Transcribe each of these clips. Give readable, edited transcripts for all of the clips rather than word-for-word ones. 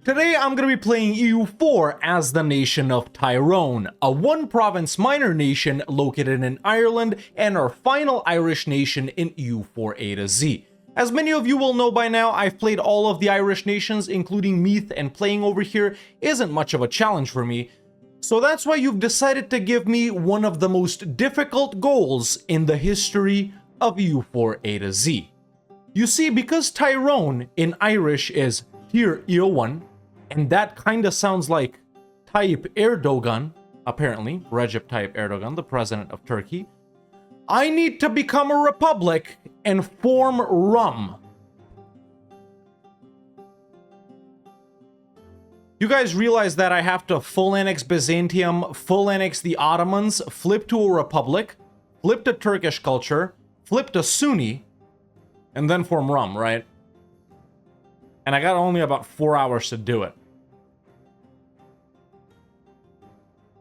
Today I'm going to be playing EU4 as the nation of Tyrone, a one-province minor nation located in Ireland and our final Irish nation in EU4 A to Z. As many of you will know by now, I've played all of the Irish nations, including Meath, and playing over here isn't much of a challenge for me. So that's why you've decided to give me one of the most difficult goals in the history of EU4 A to Z. You see, because Tyrone in Irish is Tir Iowan, and that kinda sounds like Tayyip Erdogan, apparently, Recep Tayyip Erdogan, the president of Turkey, I need to become a republic and form RUM. You guys realize that I have to full annex Byzantium, full annex the Ottomans, flip to a republic, flip to Turkish culture, flip to Sunni, and then form RUM, right? And I got only about 4 hours to do it.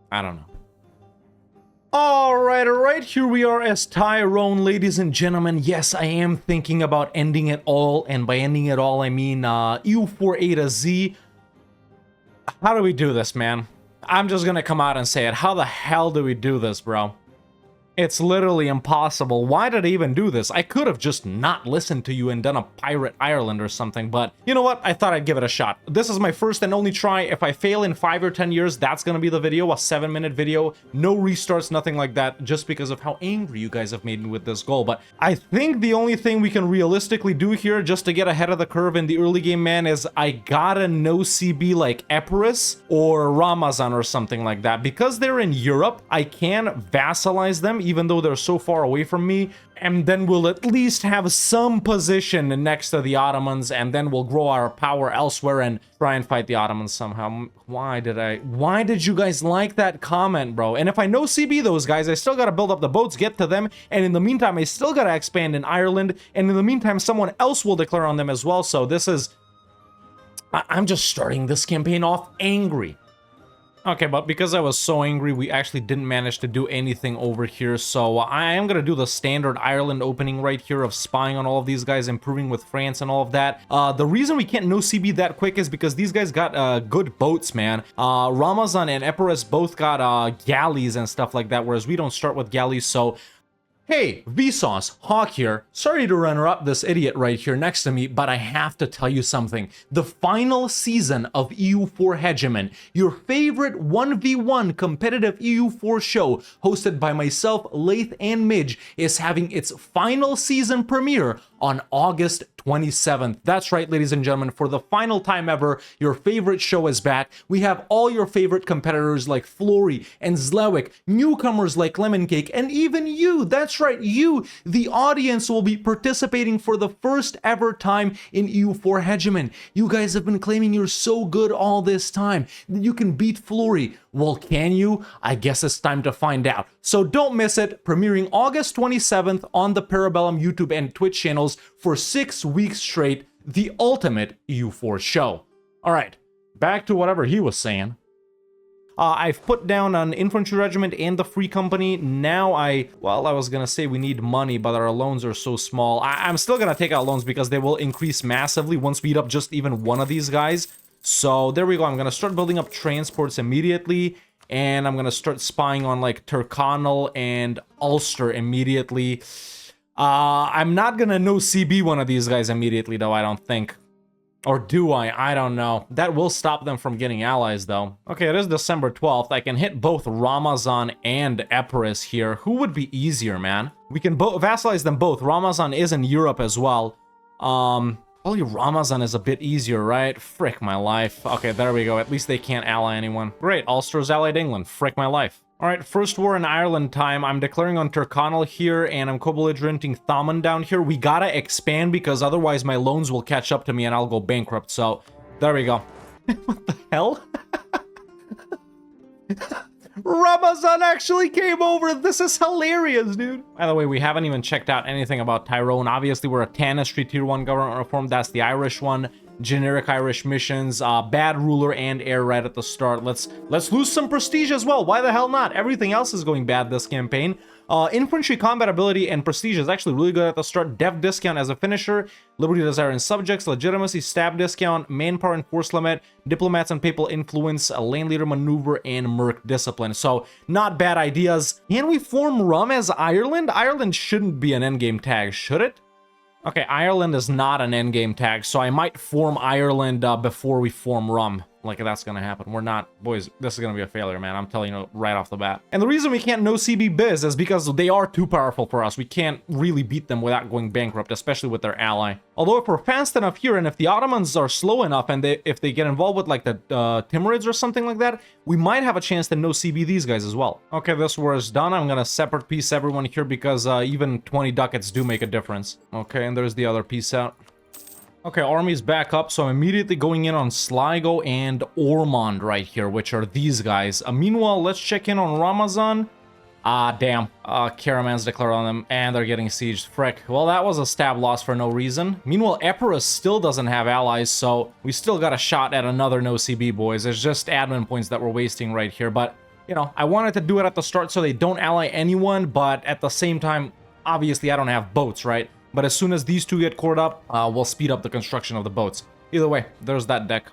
I don't know. Alright, here we are as Tyrone, ladies and gentlemen. Yes, I am thinking about ending it all, and by ending it all, I mean EU4 A to Z. How do we do this, man? I'm just gonna come out and say it. How the hell do we do this, bro? It's literally impossible. Why did I even do this? I could have just not listened to you and done a Pirate Ireland or something, but you know what? I thought I'd give it a shot. This is my first and only try. If I fail in 5 or 10 years, that's gonna be the video, a 7-minute video. No restarts, nothing like that, just because of how angry you guys have made me with this goal. But I think the only thing we can realistically do here, just to get ahead of the curve in the early game, man, is I gotta no CB like Epirus or Ramazan or something like that. Because they're in Europe, I can vassalize them, even though they're so far away from me, and then we'll at least have some position next to the Ottomans, and then we'll grow our power elsewhere and try and fight the Ottomans somehow. Why did you guys like that comment, bro? And if I no CB those guys, I still gotta build up the boats, get to them, and in the meantime, I still gotta expand in Ireland, and in the meantime, someone else will declare on them as well. So this is... I'm just starting this campaign off angry. Okay, but because I was so angry, we actually didn't manage to do anything over here, so I am gonna do the standard Ireland opening right here of spying on all of these guys, improving with France and all of that. The reason we can't no CB that quick is because these guys got good boats, man. Ramazan and Epirus both got galleys and stuff like that, whereas we don't start with galleys, so... Hey, Vsauce, Hawk here. Sorry to runner up this idiot right here next to me, but I have to tell you something. The final season of EU4 Hegemon, your favorite 1v1 competitive EU4 show, hosted by myself, Laith, and Midge, is having its final season premiere on August 27th. That's right, ladies and gentlemen, for the final time ever, your favorite show is back. We have all your favorite competitors like Flory and Zlewick, newcomers like Lemon Cake, and even you, that's right, you, the audience, will be participating for the first ever time in EU4 Hegemon. You guys have been claiming you're so good all this time that you can beat Flory. Well, can you? I guess it's time to find out. So don't miss it, premiering August 27th on the Parabellum YouTube and Twitch channels for 6 weeks straight, the ultimate EU4 show. Alright, back to whatever he was saying. I've put down an infantry regiment and the free company. Now I was gonna say we need money, but our loans are so small. I'm still gonna take out loans because they will increase massively once we eat up just even one of these guys. So there we go. I'm gonna start building up transports immediately, and I'm gonna start spying on like Tyrconnell and Ulster immediately. I'm not gonna no CB one of these guys immediately though, I don't think. Or do I? I don't know. That will stop them from getting allies though. Okay, it is December 12th. I can hit both Ramazan and Epirus here. Who would be easier, man? We can vassalize them both. Ramazan is in Europe as well. Probably Ramazan is a bit easier, right? Frick my life. Okay, there we go. At least they can't ally anyone. Great, Ulster's allied England. Frick my life. Alright, first war in Ireland time. I'm declaring on Tyrconnell here, and I'm co-belligerenting Thomond down here. We gotta expand because otherwise my loans will catch up to me and I'll go bankrupt. So, there we go. What the hell? Ramazan actually came over. This is hilarious, dude. By the way, we haven't even checked out anything about Tyrone. Obviously, we're a Tanistry Tier 1 government reform. That's the Irish one. generic Irish missions, bad ruler and heir right at the start. Let's lose some prestige as well. Why the hell not? Everything else is going bad this campaign. Infantry combat ability and prestige is actually really good at the start. Dev discount as a finisher, liberty desire in subjects, legitimacy, stab discount, manpower and force limit, diplomats and papal influence, a land leader maneuver, and merc discipline. So not bad ideas. Can we form RUM as Ireland? Ireland shouldn't be an endgame tag, should it? Okay, Ireland is not an endgame tag, so I might form Ireland before we form RUM. Like, that's gonna happen. We're not... Boys, this is gonna be a failure, man. I'm telling you right off the bat. And the reason we can't no CB Biz is because they are too powerful for us. We can't really beat them without going bankrupt, especially with their ally. Although if we're fast enough here, and if the Ottomans are slow enough, and if they get involved with, like, the Timurids or something like that, we might have a chance to no CB these guys as well. Okay, this war is done. I'm gonna separate piece everyone here because even 20 ducats do make a difference. Okay, and there's the other piece out. Okay, army's back up, so I'm immediately going in on Sligo and Ormond right here, which are these guys. Meanwhile, let's check in on Ramazan. Damn. Caraman's declared on them, and they're getting sieged. Frick. Well, that was a stab loss for no reason. Meanwhile, Epirus still doesn't have allies, so we still got a shot at another no CB, boys. It's just admin points that we're wasting right here, but, you know, I wanted to do it at the start so they don't ally anyone, but at the same time, obviously I don't have boats, right? But as soon as these two get caught up, we'll speed up the construction of the boats. Either way, there's that deck.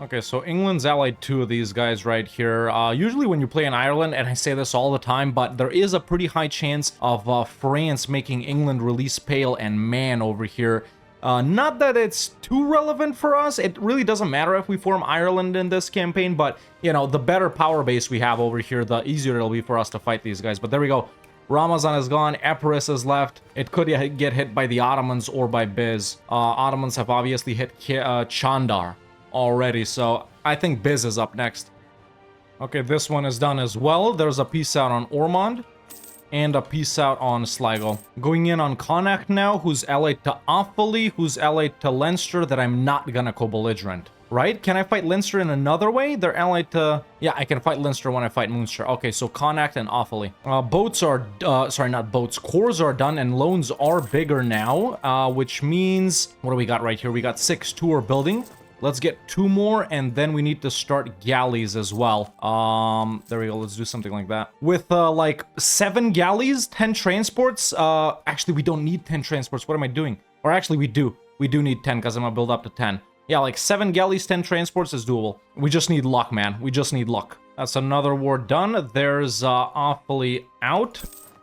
Okay, so England's allied two of these guys right here. Usually when you play in Ireland, and I say this all the time, but there is a pretty high chance of France making England release Pale and Man over here. Not that it's too relevant for us. It really doesn't matter if we form Ireland in this campaign, but, you know, the better power base we have over here, the easier it'll be for us to fight these guys. But there we go. Ramazan is gone, Epirus is left. It could get hit by the Ottomans or by Biz. Ottomans have obviously hit Chandar already, so I think Biz is up next. Okay, this one is done as well. There's a piece out on Ormond and a piece out on Sligo. Going in on Connacht now, who's allied to Offaly, who's allied to Leinster, that I'm not gonna co-belligerent. Right? Can I fight Leinster in another way? They're allied to... Yeah, I can fight Leinster when I fight Munster. Okay, so Connacht and Offaly. Boats are... sorry, not boats. Cores are done and loans are bigger now, which means... What do we got right here? We got 6 tour building. Let's get 2 more, and then we need to start galleys as well. There we go. Let's do something like that. With, like, 7 galleys, 10 transports. Actually, we don't need 10 transports. What am I doing? Or actually, we do. We do need 10, because I'm gonna build up to 10. Yeah, like 7 galleys, 10 transports is doable. We just need luck, man. We just need luck. That's another war done. There's Offaly out.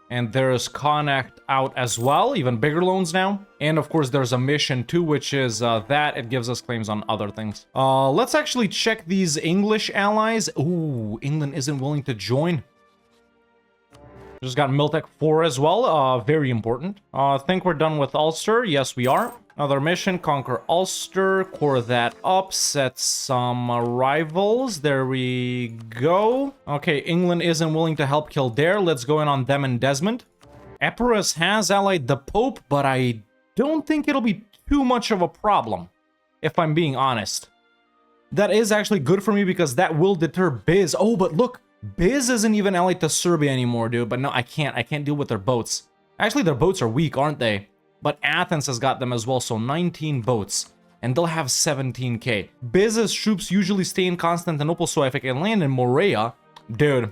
And there's Connacht out as well. Even bigger loans now. And of course, there's a mission too, which is that. It gives us claims on other things. Let's actually check these English allies. Ooh, England isn't willing to join. Just got Miltech 4 as well. Very important. I think we're done with Ulster. Yes, we are. Another mission, conquer Ulster, core that up, set some rivals. There we go. Okay, England isn't willing to help Kildare. Let's go in on them and Desmond. Epirus has allied the Pope, but I don't think it'll be too much of a problem, if I'm being honest. That is actually good for me because that will deter Biz. Oh, but look, Biz isn't even allied to Serbia anymore, dude. But no, I can't deal with their boats. Actually, their boats are weak, aren't they? But Athens has got them as well, so 19 boats. And they'll have 17k. Biz's troops usually stay in Constantinople, so if I can land in Morea... Dude.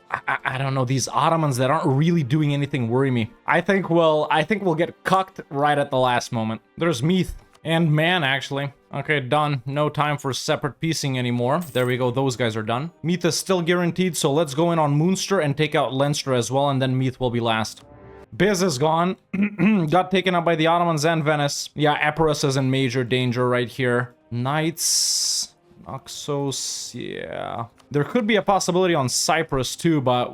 I don't know, these Ottomans that aren't really doing anything worry me. I think we'll get cucked right at the last moment. There's Meath. And Man, actually. Okay, done. No time for separate piecing anymore. There we go, those guys are done. Meath is still guaranteed, so let's go in on Munster and take out Leinster as well, and then Meath will be last. Biz is gone. Got taken up by the Ottomans and Venice. Yeah, Epirus is in major danger right here. Knights... Naxos... Yeah... There could be a possibility on Cyprus too, but...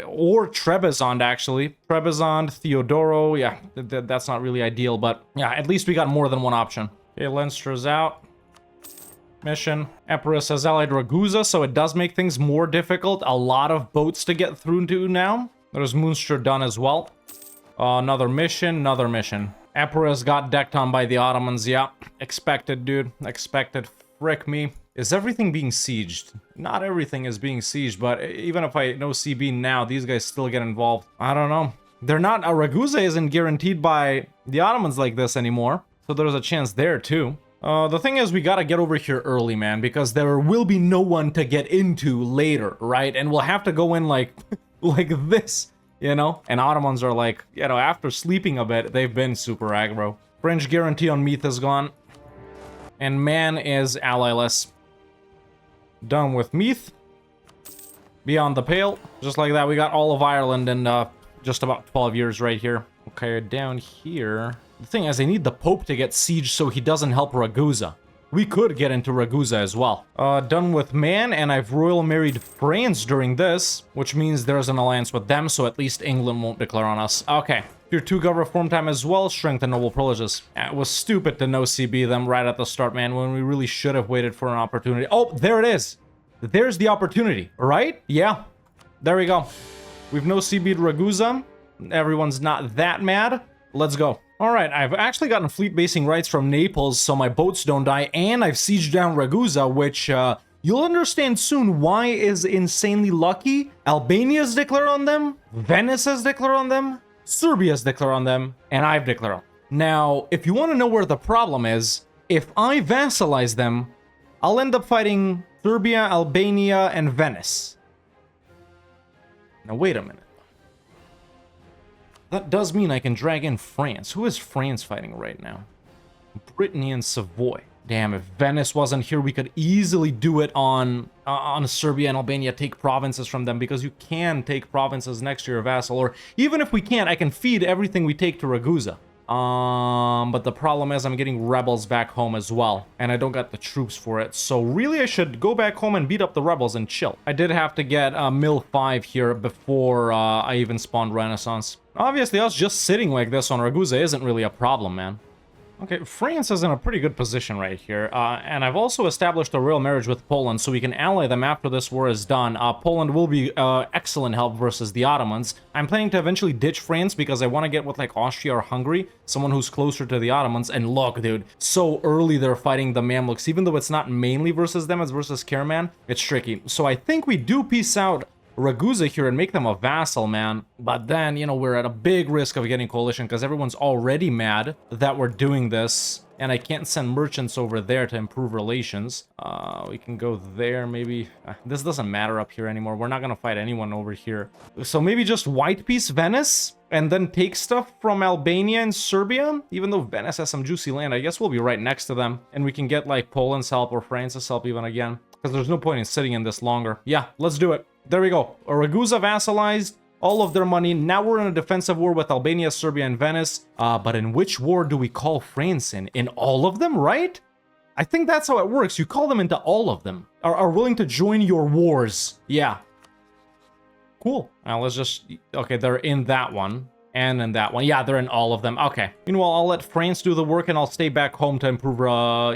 Or Trebizond, actually. Trebizond, Theodoro... Yeah, that's not really ideal, but... Yeah, at least we got more than one option. Okay, Leinster's out. Mission. Epirus has allied Ragusa, so it does make things more difficult. A lot of boats to get through to now. There's Munster done as well. Another mission, another mission. Epirus got decked on by the Ottomans, yeah. Expected, dude. Expected. Frick me. Is everything being sieged? Not everything is being sieged, but even if I know CB now, these guys still get involved. I don't know. They're not... Ragusa isn't guaranteed by the Ottomans like this anymore. So there's a chance there too. The thing is, we gotta get over here early, man, because there will be no one to get into later, right? And we'll have to go in like, like this, you know? And Ottomans are like, you know, after sleeping a bit, they've been super aggro. French guarantee on Meath is gone. And Man is allyless. Done with Meath. Beyond the Pale. Just like that, we got all of Ireland in just about 12 years right here. Okay, down here... The thing is, I need the Pope to get siege so he doesn't help Ragusa. We could get into Ragusa as well. Done with Man, and I've royal married France during this, which means there's an alliance with them, so at least England won't declare on us. Okay. Tier 2 Gov reform time as well, strength and noble privileges. It was stupid to no CB them right at the start, man, when we really should have waited for an opportunity. Oh, there it is. There's the opportunity, right? Yeah. There we go. We've no CB'd Ragusa. Everyone's not that mad. Let's go. Alright, I've actually gotten fleet basing rights from Naples so my boats don't die, and I've sieged down Ragusa, which, you'll understand soon why is insanely lucky. Albania's declared on them, Venice has declared on them, Serbia's declared on them, and I've declared on. Now, if you want to know where the problem is, if I vassalize them, I'll end up fighting Serbia, Albania, and Venice. Now, wait a minute. That does mean I can drag in France. Who is France fighting right now? Brittany and Savoy. Damn, if Venice wasn't here, we could easily do it on Serbia and Albania, take provinces from them, because you can take provinces next to your vassal, or even if we can't, I can feed everything we take to Ragusa. But the problem is I'm getting rebels back home as well, and I don't got the troops for it, so really I should go back home and beat up the rebels and chill. I did have to get Mill 5 here before I even spawned Renaissance. Obviously, us just sitting like this on Ragusa isn't really a problem, man. Okay, France is in a pretty good position right here, and I've also established a royal marriage with Poland, so we can ally them after this war is done. Poland will be excellent help versus the Ottomans. I'm planning to eventually ditch France because I want to get with like Austria or Hungary, someone who's closer to the Ottomans. And look, dude, so early they're fighting the Mamluks, even though it's not mainly versus them, it's versus Kerman. It's tricky. So I think we do peace out Ragusa here and make them a vassal, man. But then, you know, we're at a big risk of getting coalition because everyone's already mad that we're doing this, and I can't send merchants over there to improve relations. We can go there, maybe. This doesn't matter up here anymore. We're not gonna fight anyone over here. So maybe just white peace Venice, and then take stuff from Albania and Serbia. Even though Venice has some juicy land, I guess we'll be right next to them, and we can get like Poland's help or France's help even again, because there's no point in sitting in this longer. Yeah, let's do it. There we go. Ragusa vassalized all of their money. Now we're in a defensive war with Albania, Serbia, and Venice. But in which war do we call France in? In all of them, right? I think that's how it works. You call them into all of them. Are willing to join your wars. Yeah. Cool. Now let's just... Okay, they're in that one. And in that one. Yeah, they're in all of them. Okay. Meanwhile, I'll let France do the work and I'll stay back home to improve,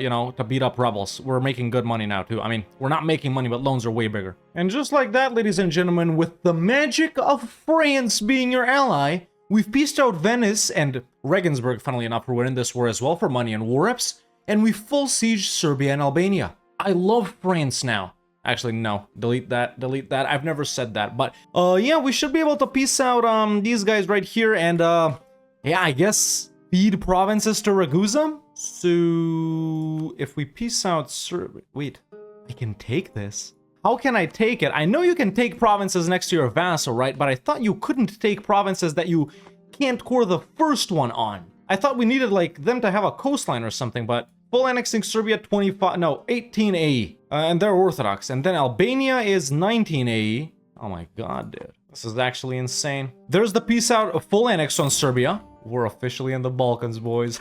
you know, to beat up rebels. We're making good money now, too. I mean, we're not making money, but loans are way bigger. And just like that, ladies and gentlemen, with the magic of France being your ally, we've pieced out Venice and Regensburg, funnily enough, we're in this war as well for money and war reps. And we full siege Serbia and Albania. I love France now. Actually, no. Delete that. Delete that. I've never said that. But, yeah, we should be able to piece out, these guys right here. And, yeah, I guess feed provinces to Ragusa. So, if we piece out Serbia... Wait, I can take this. How can I take it? I know you can take provinces next to your vassal, right? But I thought you couldn't take provinces that you can't core the first one on. I thought we needed, like, them to have a coastline or something, but... Full annexing Serbia 18 AE, and they're Orthodox. And then Albania is 19 AE. Oh my god, dude. This is actually insane. There's the peace out of full annex on Serbia. We're officially in the Balkans, boys.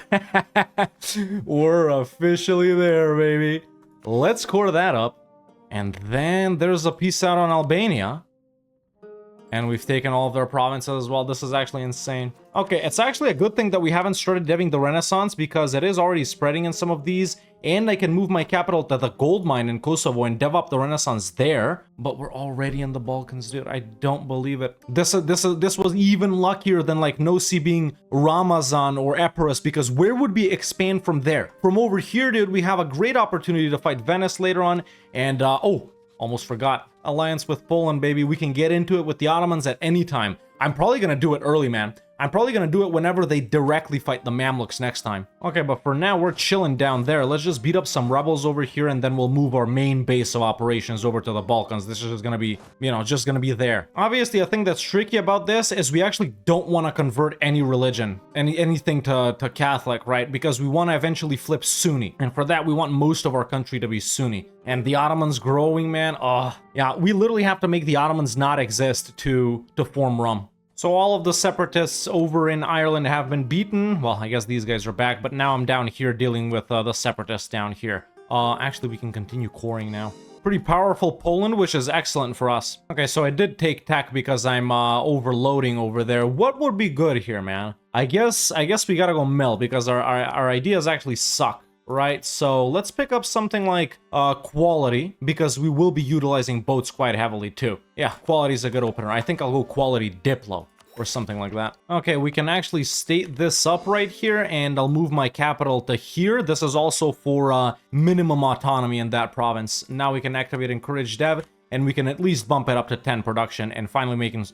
We're officially there, baby. Let's core that up. And then there's a peace out on Albania. And we've taken all of their provinces as well. This is actually insane. Okay, it's actually a good thing that we haven't started deving the Renaissance because it is already spreading in some of these. And I can move my capital to the gold mine in Kosovo and dev up the Renaissance there. But we're already in the Balkans, dude. I don't believe it. This was even luckier than like Nosy being Ramazan or Epirus, because where would we expand from there? From over here, dude, we have a great opportunity to fight Venice later on. And, oh, almost forgot. Alliance with Poland, baby. We can get into it with the Ottomans at any time. I'm probably gonna do it early, man. I'm probably gonna do it whenever they directly fight the Mamluks next time. Okay, but for now, we're chilling down there. Let's just beat up some rebels over here, and then we'll move our main base of operations over to the Balkans. This is just gonna be, you know, just gonna be there. Obviously, a thing that's tricky about this is we actually don't want to convert any religion, anything to Catholic, right? Because we want to eventually flip Sunni. And for that, we want most of our country to be Sunni. And the Ottomans growing, man, yeah, we literally have to make the Ottomans not exist to form RUM. So all of the separatists over in Ireland have been beaten. Well, I guess these guys are back, but now I'm down here dealing with the separatists down here. Actually, we can continue coring now. Pretty powerful Poland, which is excellent for us. Okay, so I did take tech because I'm overloading over there. What would be good here, man? I guess we gotta go mill because our ideas actually suck. Right, so let's pick up something like quality, because we will be utilizing boats quite heavily too. Yeah, quality is a good opener. I think I'll go quality Diplo or something like that. Okay, we can actually state this up right here, and I'll move my capital to here. This is also for minimum autonomy in that province. Now we can activate Encourage Dev, and we can at least bump it up to 10 production and finally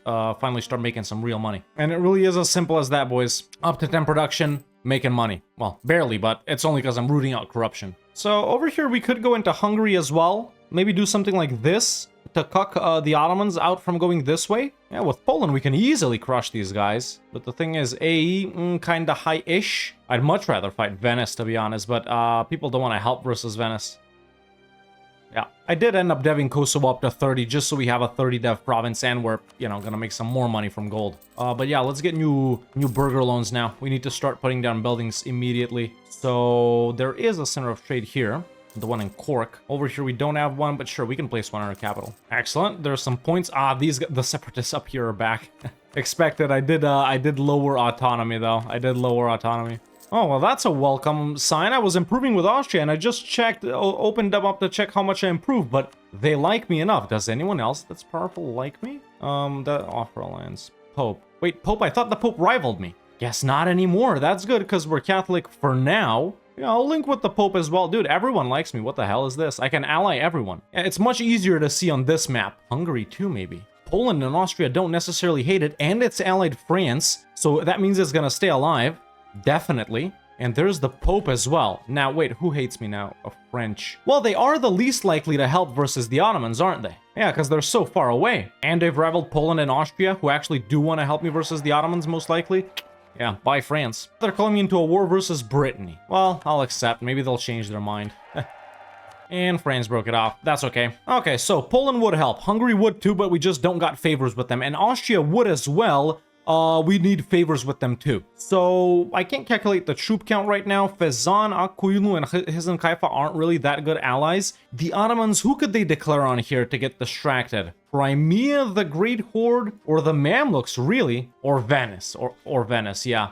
start making some real money. And it really is as simple as that, boys. Up to 10 production, making money. Well, barely, but it's only because I'm rooting out corruption. So over here, we could go into Hungary as well. Maybe do something like this to cuck the Ottomans out from going this way. Yeah, with Poland, we can easily crush these guys. But the thing is, AE, kind of high-ish. I'd much rather fight Venice, to be honest, but people don't want to help versus Venice. Yeah, I did end up deving Kosovo up to 30 just so we have a 30 dev province and we're, you know, gonna make some more money from gold. But yeah, let's get new burger loans now. We need to start putting down buildings immediately. So there is a center of trade here, the one in Cork. Over here we don't have one, but sure, we can place one in our capital. Excellent. There's some points. The separatists up here are back. Expected. I did lower autonomy though. I did lower autonomy. Oh, well, that's a welcome sign. I was improving with Austria, and I just checked, opened them up to check how much I improved, but they like me enough. Does anyone else that's powerful like me? The offer alliance. Pope. Wait, Pope? I thought the Pope rivaled me. Guess not anymore. That's good, because we're Catholic for now. Yeah, I'll link with the Pope as well. Dude, everyone likes me. What the hell is this? I can ally everyone. It's much easier to see on this map. Hungary, too, maybe. Poland and Austria don't necessarily hate it, and it's allied France, so that means it's gonna stay alive. Definitely. And there's the Pope as well. Now, wait, who hates me now? A French. Well, they are the least likely to help versus the Ottomans, aren't they? Yeah, because they're so far away. And they've rivaled Poland and Austria, who actually do want to help me versus the Ottomans, most likely. Yeah, bye France. They're calling me into a war versus Brittany. Well, I'll accept. Maybe they'll change their mind. And France broke it off. That's okay. Okay, so Poland would help. Hungary would too, but we just don't got favors with them. And Austria would as well. We need favors with them too. So I can't calculate the troop count right now. Fezzan, Akuyunu, and Hizn Kaifa aren't really that good allies. The Ottomans, who could they declare on here to get distracted? Crimea, the Great Horde, or the Mamluks, really? Or Venice, or Venice, yeah.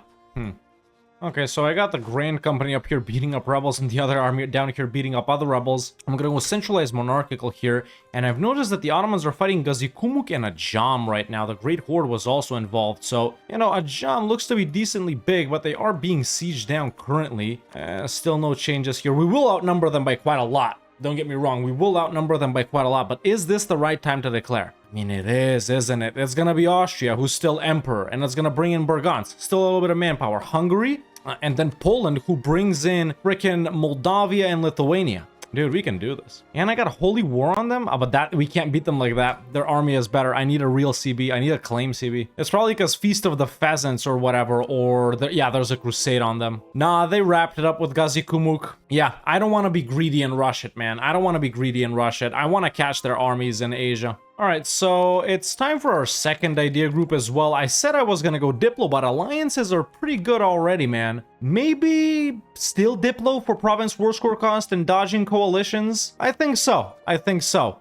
Okay, so I got the Grand Company up here beating up rebels and the other army down here beating up other rebels. I'm gonna go centralized monarchical here, and I've noticed that the Ottomans are fighting Gazikumuk and Ajam right now. The Great Horde was also involved, so, you know, Ajam looks to be decently big, but they are being sieged down currently. Still no changes here. We will outnumber them by quite a lot. Don't get me wrong, we will outnumber them by quite a lot, but is this the right time to declare? I mean, it is, isn't it? It's gonna be Austria, who's still emperor, and it's gonna bring in Burgans. Still a little bit of manpower. Hungary, and then Poland, who brings in frickin' Moldavia and Lithuania. Dude, we can do this. And I got a holy war on them, but that we can't beat them like that. Their army is better. I need a real CB. I need a claim CB. It's probably because Feast of the Pheasants or whatever, or yeah, there's a crusade on them. Nah, they wrapped it up with Gazikumuk. Yeah, I don't want to be greedy and rush it, man. I don't want to be greedy and rush it. I want to catch their armies in Asia. Alright, so it's time for our second idea group as well. I said I was gonna go Diplo, but alliances are pretty good already, man. Maybe still Diplo for province war score cost and dodging coalitions? I think so. I think so.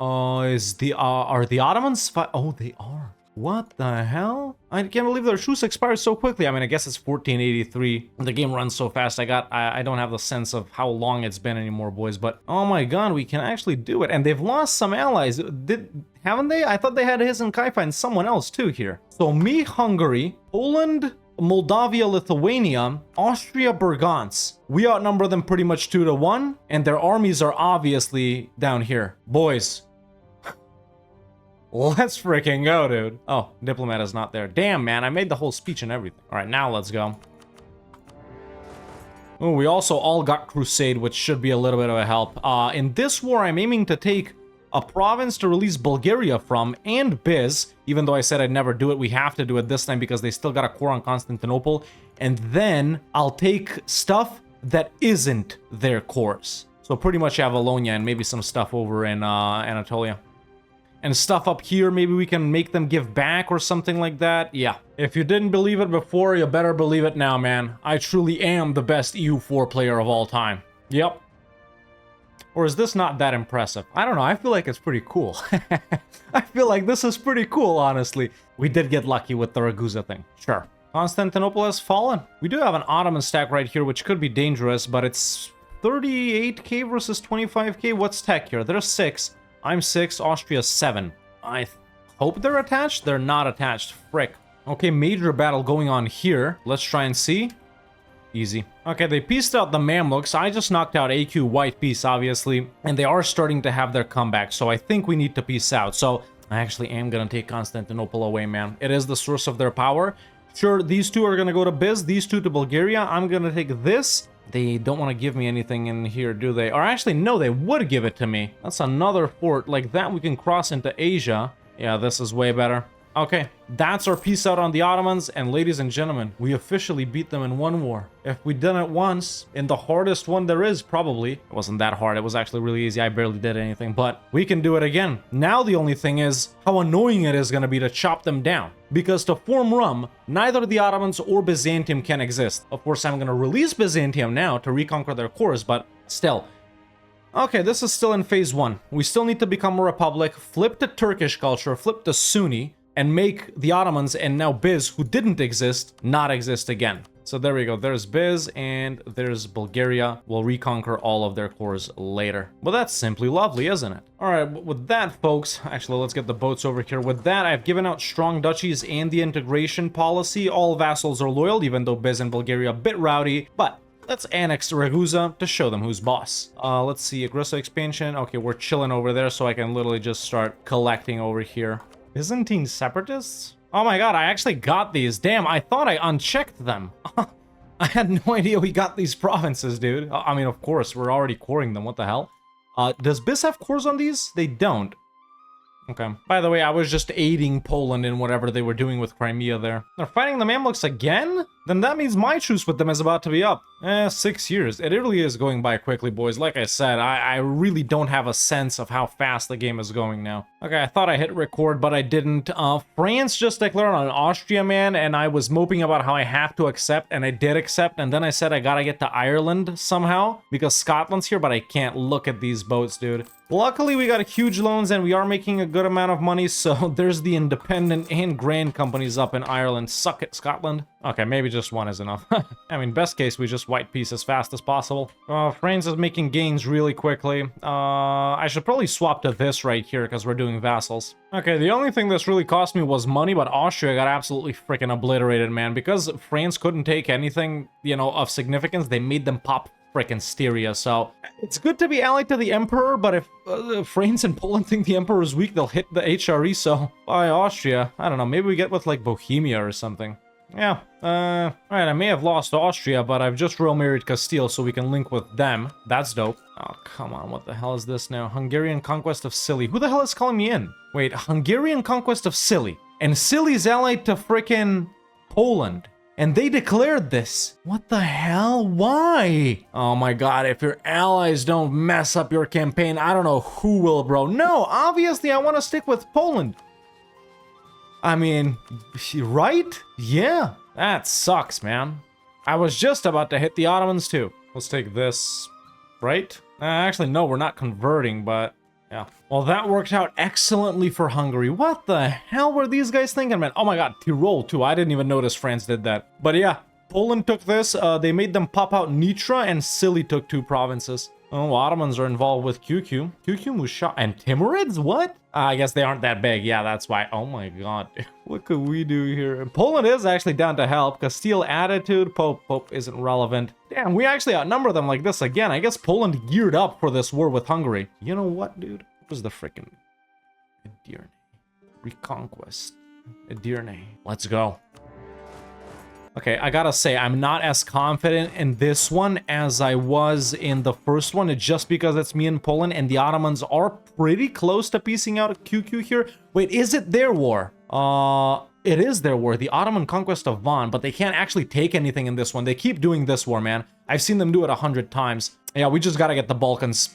Are the Ottomans oh, they are. What the hell? I can't believe their truce expires so quickly. I mean, I guess it's 1483. The game runs so fast. I don't have the sense of how long it's been anymore, boys. But oh my god, we can actually do it. And they've lost some allies. Haven't they? I thought they had Hizn Kaifa and someone else too here. So me, Hungary, Poland, Moldavia, Lithuania, Austria, Burgans. We outnumber them pretty much 2-1, and their armies are obviously down here. Boys. Let's freaking go, dude. Oh, diplomat is not there. Damn, man, I made the whole speech and everything. All right, now let's go. Oh, we also all got Crusade, which should be a little bit of a help. In this war, I'm aiming to take a province to release Bulgaria from, and Biz, even though I said I'd never do it, we have to do it this time because they still got a core on Constantinople. And then I'll take stuff that isn't their cores. So pretty much Avalonia and maybe some stuff over in Anatolia. And stuff up here, maybe we can make them give back or something like that. Yeah. If you didn't believe it before, you better believe it now, man. I truly am the best EU4 player of all time. Yep. Or is this not that impressive? I don't know, I feel like it's pretty cool. I feel like this is pretty cool, honestly. We did get lucky with the Ragusa thing. Sure. Constantinople has fallen. We do have an Ottoman stack right here, which could be dangerous, but it's 38k versus 25k. What's tech here? There's 6. I'm 6, Austria's 7. I hope they're attached. They're not attached. Frick. Okay, major battle going on here. Let's try and see. Easy. Okay, they pieced out the Mamluks. I just knocked out AQ White Peace, obviously. And they are starting to have their comeback. So I think we need to peace out. So I actually am going to take Constantinople away, man. It is the source of their power. Sure, these two are going to go to Biz. These two to Bulgaria. I'm going to take this. They don't want to give me anything in here, do they? Or actually, no, they would give it to me. That's another fort. Like that, we can cross into Asia. Yeah, this is way better. Okay, that's our peace out on the Ottomans, and ladies and gentlemen, we officially beat them in one war. If we done it once, in the hardest one there is, probably. It wasn't that hard, it was actually really easy, I barely did anything, but we can do it again. Now the only thing is, how annoying it is gonna be to chop them down. Because to form RUM, neither the Ottomans or Byzantium can exist. Of course, I'm gonna release Byzantium now to reconquer their cores, but still. Okay, this is still in phase 1. We still need to become a republic, flip to Turkish culture, flip to Sunni, and make the Ottomans and now Biz, who didn't exist, not exist again. So there we go. There's Biz and there's Bulgaria. We'll reconquer all of their cores later. Well, that's simply lovely, isn't it? All right, with that, folks, actually, let's get the boats over here. With that, I've given out strong duchies and the integration policy. All vassals are loyal, even though Biz and Bulgaria are a bit rowdy, but let's annex Ragusa to show them who's boss. Let's see, aggressive expansion. Okay, we're chilling over there, so I can literally just start collecting over here. Byzantine separatists? Oh my god, I actually got these. Damn, I thought I unchecked them. I had no idea we got these provinces, dude. I mean, of course, we're already coring them. What the hell? Does Biz have cores on these? They don't. Okay. By the way, I was just aiding Poland in whatever they were doing with Crimea there. They're fighting the Mamluks again? Then that means my truce with them is about to be up. 6 years. It really is going by quickly, boys. Like I said, I really don't have a sense of how fast the game is going now. Okay, I thought I hit record, but I didn't. France just declared on Austria, man, and I was moping about how I have to accept, and I did accept, and then I said I gotta get to Ireland somehow, because Scotland's here, but I can't look at these boats, dude. Luckily, we got huge loans, and we are making a good amount of money, so there's the independent and grand companies up in Ireland. Suck it, Scotland. Okay, maybe just one is enough. I mean, best case, we just white peace as fast as possible. France is making gains really quickly. I should probably swap to this right here, because we're doing vassals. Okay, the only thing this really cost me was money, but Austria got absolutely freaking obliterated, man. Because France couldn't take anything, you know, of significance, they made them pop frickin' Styria, so it's good to be allied to the Emperor, but if France and Poland think the Emperor is weak, they'll hit the HRE, so by Austria, I don't know, maybe we get with like Bohemia or something. Yeah, alright, I may have lost Austria, but I've just royal married Castile, so we can link with them. That's dope. Oh, come on, what the hell is this now? Hungarian conquest of Scilly. Who the hell is calling me in? Wait, Hungarian conquest of Scilly. And Scilly's allied to frickin' Poland. And they declared this. What the hell? Why? Oh my god, if your allies don't mess up your campaign, I don't know who will, bro. No, obviously I want to stick with Poland. I mean, right? Yeah. That sucks, man. I was just about to hit the Ottomans too. Let's take this, right? Actually, no, we're not converting, but yeah. Well, that worked out excellently for Hungary. What the hell were these guys thinking, man? Oh my god, Tyrol too. I didn't even notice France did that. But yeah, Poland took this. They made them pop out Nitra, and Scilly took 2 provinces. Oh, Ottomans are involved with QQ. QQ, Musha, and Timurids? What? I guess they aren't that big. Yeah, that's why. Oh my god. What could we do here? Poland is actually down to help. Castile attitude. Pope isn't relevant. Damn, we actually outnumber them like this again. I guess Poland geared up for this war with Hungary. You know what, dude? What was the frickin' dear name? Reconquest. Edirne. Let's go. Okay, I gotta say, I'm not as confident in this one as I was in the first one. It's just because it's me and Poland, and the Ottomans are pretty close to piecing out a QQ here. Wait, is it their war? It is their war, the Ottoman conquest of Van, but they can't actually take anything in this one. They keep doing this war, man. I've seen them do it 100 times. Yeah, we just gotta get the Balkans.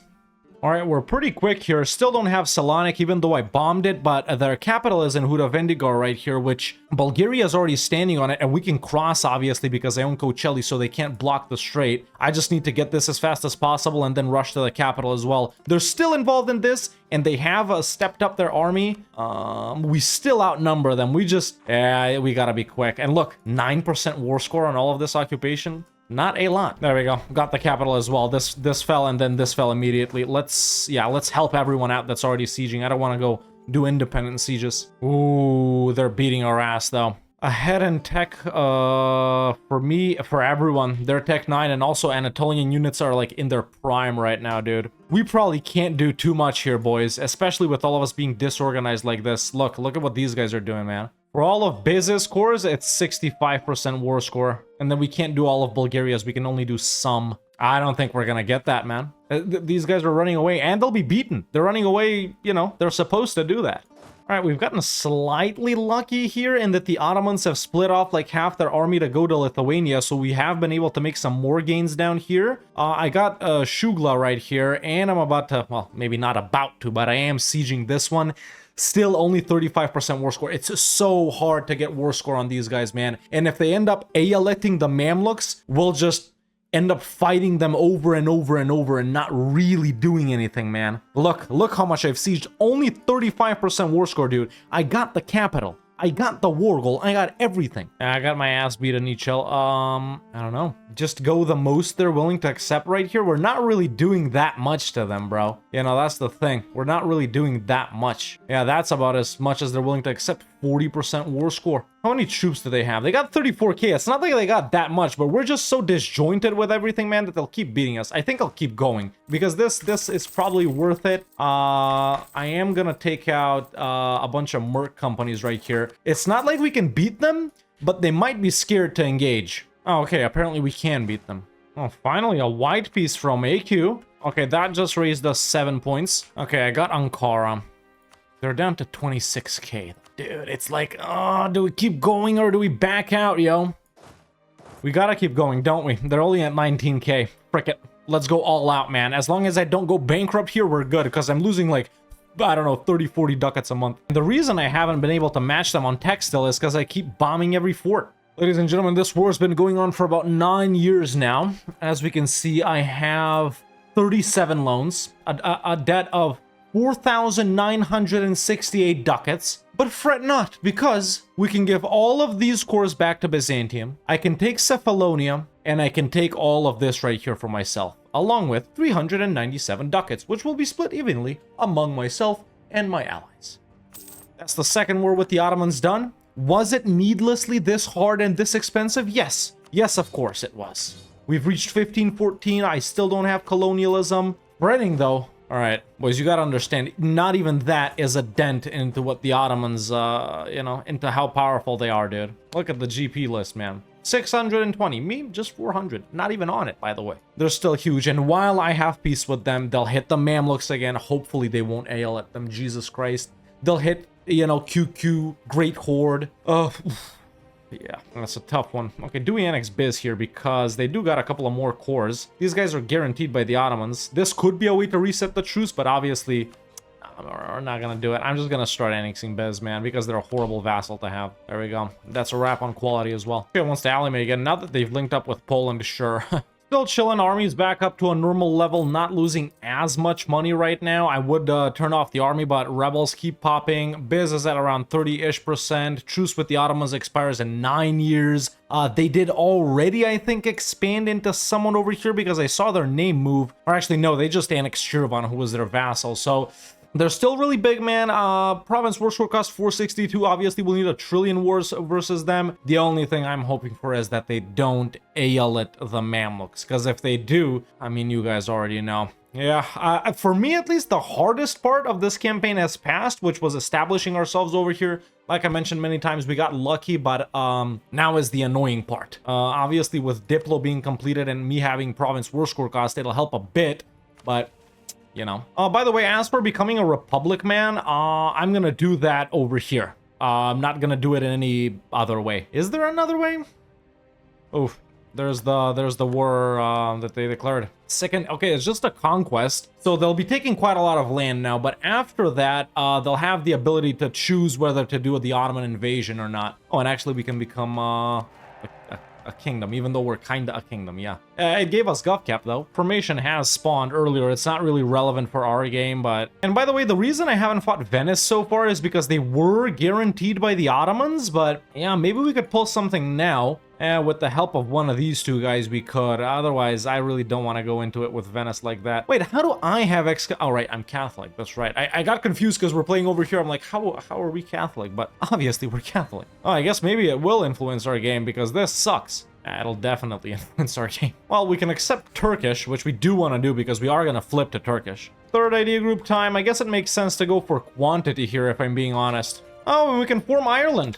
All right, we're pretty quick here. Still don't have Salonik, even though I bombed it, but their capital is in Huda Vendigar right here, which Bulgaria is already standing on it, and we can cross, obviously, because I own Kocheli, so they can't block the strait. I just need to get this as fast as possible and then rush to the capital as well. They're still involved in this, and they have stepped up their army. We still outnumber them. We gotta be quick. And look, 9% war score on all of this occupation. Not a lot. There we go. Got the capital as well. This fell, and then this fell immediately. Let's help everyone out that's already sieging. I don't want to go do independent sieges. Ooh, they're beating our ass, though. Ahead in tech, for everyone. They're tech 9, and also Anatolian units are, like, in their prime right now, dude. We probably can't do too much here, boys, especially with all of us being disorganized like this. Look at what these guys are doing, man. For all of Bez's cores, it's 65% war score. And then we can't do all of Bulgaria's. We can only do some. I don't think we're gonna get that, man. These guys are running away, and they'll be beaten. They're running away, you know, they're supposed to do that. All right, we've gotten slightly lucky here in that the Ottomans have split off like half their army to go to Lithuania, so we have been able to make some more gains down here. I got Shugla right here, and I'm about to, well, maybe not about to, but I am sieging this one. Still only 35% war score. It's so hard to get war score on these guys, man. And if they end up electing the Mamluks, we'll just end up fighting them over and over and over and not really doing anything, man. Look how much I've sieged. Only 35% war score, dude. I got the capital. I got the war goal. I got everything. I got my ass beat in Nichel. I don't know. Just go the most they're willing to accept right here. We're not really doing that much to them, bro. You know, that's the thing. We're not really doing that much. Yeah, that's about as much as they're willing to accept. 40% war score. How many troops do they have? They got 34k. It's not like they got that much, but we're just so disjointed with everything, man, that they'll keep beating us. I think I'll keep going because this is probably worth it. I am gonna take out a bunch of merc companies right here. It's not like we can beat them, but they might be scared to engage. Oh, okay, apparently we can beat them. Oh, finally a white piece from AQ. Okay, that just raised us 7 points. Okay, I got Ankara. They're down to 26k. Dude, it's like, oh, do we keep going or do we back out, yo? We gotta keep going, don't we? They're only at 19k. Frick it. Let's go all out, man. As long as I don't go bankrupt here, we're good, because I'm losing like, I don't know, 30, 40 ducats a month. The reason I haven't been able to match them on tech still is because I keep bombing every fort. Ladies and gentlemen, this war has been going on for about 9 years now. As we can see, I have 37 loans, a debt of 4,968 ducats. But fret not, because we can give all of these cores back to Byzantium. I can take Cephalonia, and I can take all of this right here for myself, along with 397 ducats, which will be split evenly among myself and my allies. That's the second war with the Ottomans done. Was it needlessly this hard and this expensive? Yes. Yes, of course it was. We've reached 1514. I still don't have colonialism. Spreading, though. All right, boys, you gotta understand, not even that is a dent into what the Ottomans, you know, into how powerful they are, dude. Look at the GP list, man. 620, me, just 400. Not even on it, by the way. They're still huge, and while I have peace with them, they'll hit the Mamluks again. Hopefully they won't AL at them, Jesus Christ. They'll hit, you know, QQ, Great Horde. Yeah, that's a tough one. Okay, do we annex Biz here because they do got a couple of more cores. These guys are guaranteed by the Ottomans. This could be a way to reset the truce, but obviously we're not gonna do it. I'm just gonna start annexing Biz, man, because they're a horrible vassal to have. There we go. That's a wrap on quality as well. Okay, wants to ally me again. Now that they've linked up with Poland, sure. Still chilling, army's back up to a normal level, not losing as much money right now. I would turn off the army, but rebels keep popping. Biz is at around 30-ish%. Truce with the Ottomans expires in 9 years. They did already, I think, expand into someone over here because I saw their name move. Or actually, no, they just annexed Shirvan, who was their vassal. So they're still really big, man. Province war score cost 462. Obviously, we'll need a trillion wars versus them. The only thing I'm hoping for is that they don't AL it the Mamluks. Because if they do, I mean, you guys already know. Yeah, for me at least, the hardest part of this campaign has passed, which was establishing ourselves over here. Like I mentioned many times, we got lucky, but now is the annoying part. Obviously, with Diplo being completed and me having province war score cost, it'll help a bit, but you know. By the way, as for becoming a republic, man, I'm gonna do that over here. I'm not gonna do it in any other way. Is there another way? Oof. There's the war that they declared. Second, okay, it's just a conquest. So they'll be taking quite a lot of land now, but after that, they'll have the ability to choose whether to do the Ottoman invasion or not. Oh, and actually we can become a kingdom, even though we're kinda a kingdom, yeah. It gave us GovCap though. Formation has spawned earlier. It's not really relevant for our game, but... And by the way, the reason I haven't fought Venice so far is because they were guaranteed by the Ottomans, but yeah, maybe we could pull something now. With the help of one of these two guys, we could. Otherwise, I really don't want to go into it with Venice like that. Wait, how do I have Oh, right, I'm Catholic. That's right. I got confused because we're playing over here. I'm like, how are we Catholic? But obviously, we're Catholic. Oh, I guess maybe it will influence our game because this sucks. It'll definitely influence our game. Well, we can accept Turkish, which we do want to do because we are going to flip to Turkish. Third idea group time. I guess it makes sense to go for quantity here, if I'm being honest. Oh, and we can form Ireland,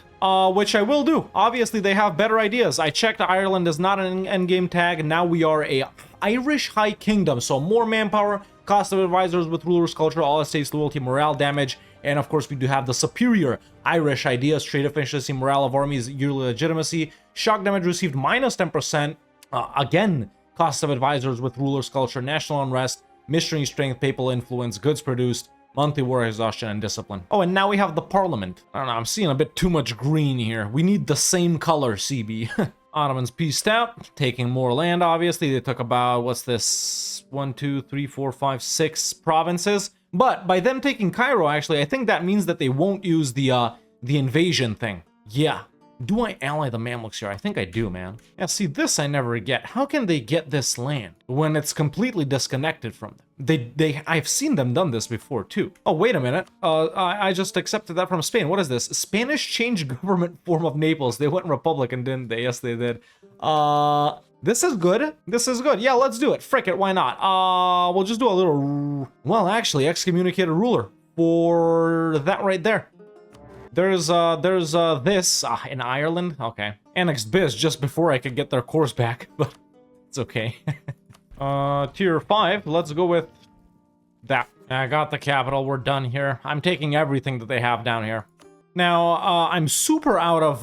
which I will do. Obviously, they have better ideas. I checked, Ireland is not an endgame tag, and now we are a Irish High Kingdom. So more manpower, cost of advisors with ruler's culture, all estates, loyalty, morale damage, and of course we do have the superior Irish ideas, trade efficiency, morale of armies, yearly legitimacy, shock damage received minus 10%, again, cost of advisors with ruler's culture, national unrest, mystery strength, papal influence, goods produced, monthly war exhaustion, and discipline. Oh, and now we have the parliament. I don't know, I'm seeing a bit too much green here. We need the same color, CB. Ottomans pieced out, taking more land, obviously. They took about, what's this? 1, 2, 3, 4, 5, 6 provinces. But by them taking Cairo, actually, I think that means that they won't use the invasion thing. Yeah. Do I ally the Mamluks here? I think I do, man. Yeah, see, this I never get. How can they get this land when it's completely disconnected from them? I've seen them done this before, too. Oh, wait a minute. I just accepted that from Spain. What is this? Spanish changed government form of Naples. They went Republican, didn't they? Yes, they did. This is good. This is good. Yeah, let's do it. Frick it, why not? We'll just do a little... Well, actually, excommunicated ruler for that right there. There's this in Ireland. Okay. Annexed Biz just before I could get their course back, but it's okay. Tier 5. Let's go with that. I got the capital. We're done here. I'm taking everything that they have down here. Now, I'm super out of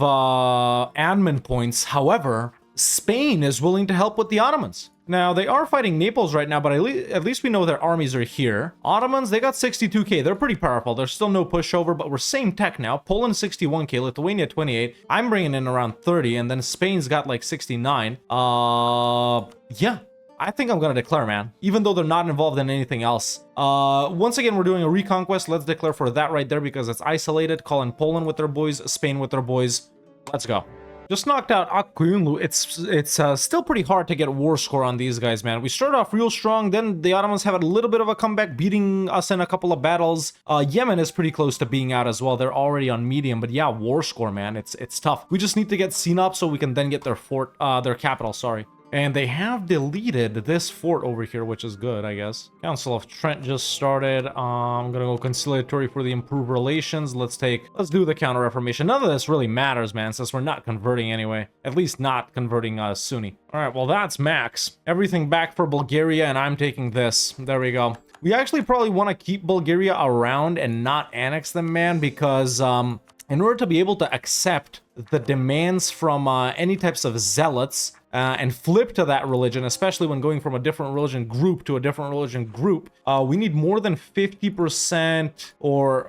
admin points. However, Spain is willing to help with the Ottomans. Now, they are fighting Naples right now, but at least we know their armies are here. Ottomans, they got 62k. They're pretty powerful. There's still no pushover, but we're same tech now. Poland, 61k. Lithuania, 28. I'm bringing in around 30, and then Spain's got like 69. Yeah. I think I'm gonna declare, man. Even though they're not involved in anything else. Once again, we're doing a reconquest. Let's declare for that right there because it's isolated. Call in Poland with their boys, Spain with their boys. Let's go. Just knocked out Akuyunlu. It's still pretty hard to get war score on these guys, man. We started off real strong, then the Ottomans have a little bit of a comeback, beating us in a couple of battles. Yemen is pretty close to being out as well. They're already on medium, but yeah, war score, man. It's tough. We just need to get Sinop so we can then get their fort, their capital, sorry. And they have deleted this fort over here, which is good, I guess. Council of Trent just started. I'm gonna go conciliatory for the improved relations. Let's do the counter-reformation. None of this really matters, man, since we're not converting anyway. At least not converting Sunni. All right, well, that's max. Everything back for Bulgaria, and I'm taking this. There we go. We actually probably want to keep Bulgaria around and not annex them, man, because in order to be able to accept the demands from any types of zealots, and flip to that religion, especially when going from a different religion group to a different religion group, we need more than 50% or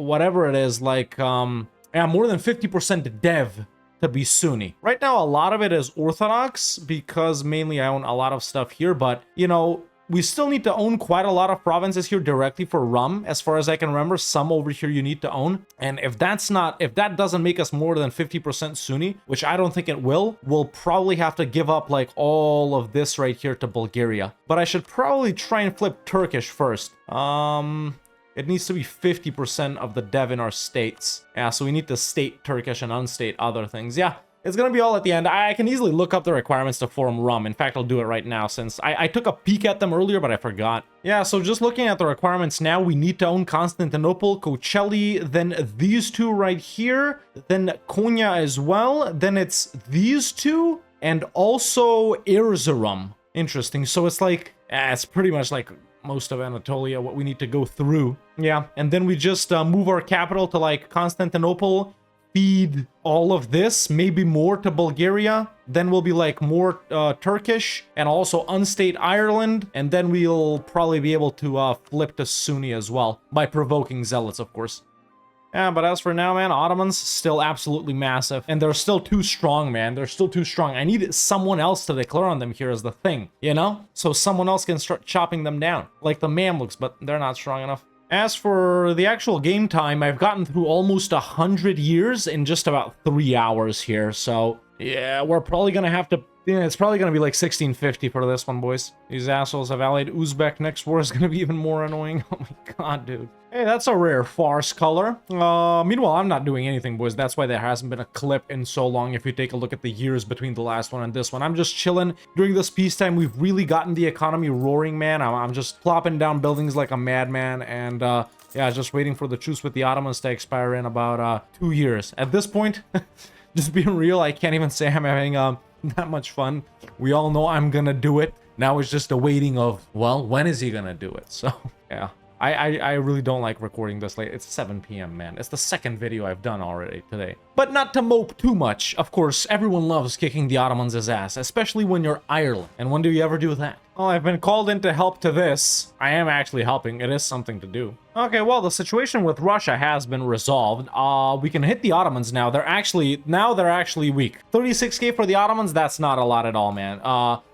whatever it is, like, yeah, more than 50% dev to be Sunni. Right now, a lot of it is Orthodox because mainly I own a lot of stuff here, but, you know, we still need to own quite a lot of provinces here directly for RUM. As far as I can remember, some over here you need to own. And if that doesn't make us more than 50% Sunni, which I don't think it will, we'll probably have to give up like all of this right here to Bulgaria. But I should probably try and flip Turkish first. It needs to be 50% of the dev in our states. Yeah, so we need to state Turkish and unstate other things. Yeah. It's gonna be all at the end. I can easily look up the requirements to form RUM. In fact, I'll do it right now since I took a peek at them earlier, but I forgot. Yeah, so just looking at the requirements now, we need to own Constantinople, Kocaeli, then these two right here, then Konya as well, then it's these two, and also Erzurum. Interesting. So it's like, it's pretty much like most of Anatolia, what we need to go through. Yeah, and then we just move our capital to like Constantinople, feed all of this, maybe more to Bulgaria, then we'll be like more Turkish, and also unstate Ireland, and then we'll probably be able to flip to Sunni as well, by provoking zealots, of course. Yeah, but as for now, man, Ottomans still absolutely massive, and they're still too strong, man. They're still too strong. I need someone else to declare on them here is the thing, you know? So someone else can start chopping them down, like the Mamluks, but they're not strong enough. As for the actual game time, I've gotten through almost 100 years in just about 3 hours here, so yeah, we're probably gonna have to... Yeah, it's probably gonna be like 1650 for this one, boys. These assholes have allied Uzbek. Next war is gonna be even more annoying. Oh my god, dude. Hey, that's a rare farce color. Meanwhile, I'm not doing anything, boys. That's why there hasn't been a clip in so long. If you take a look at the years between the last one and this one, I'm just chilling. During this peacetime, we've really gotten the economy roaring, man. I'm just plopping down buildings like a madman, and yeah, just waiting for the truce with the Ottomans to expire in about 2 years. At this point, just being real, I can't even say I'm having that much fun. We all know I'm gonna do it. Now it's just a waiting of, well, when is he gonna do it? So, yeah. I really don't like recording this late. It's 7 p.m., man. It's the second video I've done already today. But not to mope too much. Of course, everyone loves kicking the Ottomans' ass, especially when you're Ireland. And when do you ever do that? Well, I've been called in to help to this. I am actually helping. It is something to do. Okay, well, the situation with Russia has been resolved. We can hit the Ottomans now. They're actually weak. 36k for the Ottomans, that's not a lot at all, man.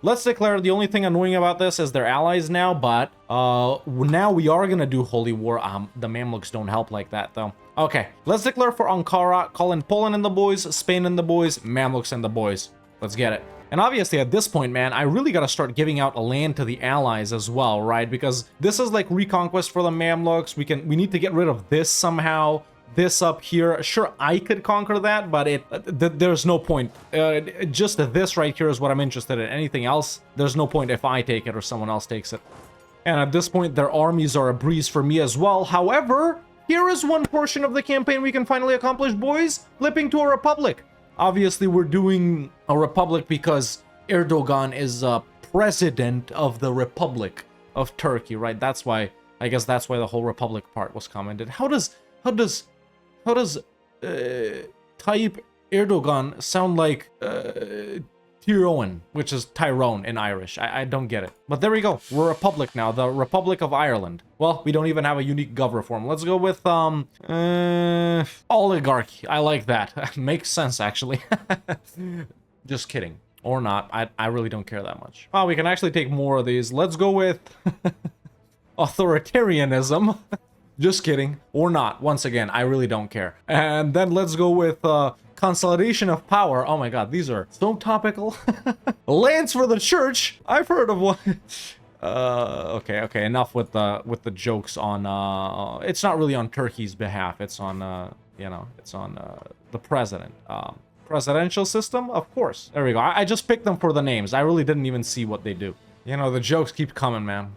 Let's declare the only thing annoying about this is they're allies now, but now we are gonna do holy war. The Mamluks don't help like that, though. Okay, let's declare for Ankara, call in Poland and the boys, Spain and the boys, Mamluks and the boys. Let's get it. And obviously at this point, man, I really gotta start giving out a land to the allies as well, right? Because this is like reconquest for the Mamluks. We need to get rid of this somehow. This up here, sure, I could conquer that, but there's no point. Just this right here is what I'm interested in. Anything else, there's no point if I take it or someone else takes it. And at this point, their armies are a breeze for me as well. However, here is one portion of the campaign we can finally accomplish, boys. Flipping to a republic. Obviously, we're doing a republic because Erdogan is president of the Republic of Turkey, right? That's why, I guess that's why the whole republic part was commented. How does Tayyip Erdogan sound like Tyrone, which is Tyrone in Irish? I don't get it. But there we go. We're a republic now, the Republic of Ireland. Well, we don't even have a unique governor form. Let's go with oligarchy. I like that. Makes sense, actually. Just kidding. Or not. I really don't care that much. Oh, we can actually take more of these. Let's go with authoritarianism. Just kidding. Or not. Once again, I really don't care. And then let's go with consolidation of power. Oh my god, these are so topical. Lands for the church. I've heard of one. Okay, enough with the jokes on it's not really on Turkey's behalf. It's on you know, it's on the president. Presidential system, of course. There we go. I just picked them for the names. I really didn't even see what they do. You know, the jokes keep coming, man.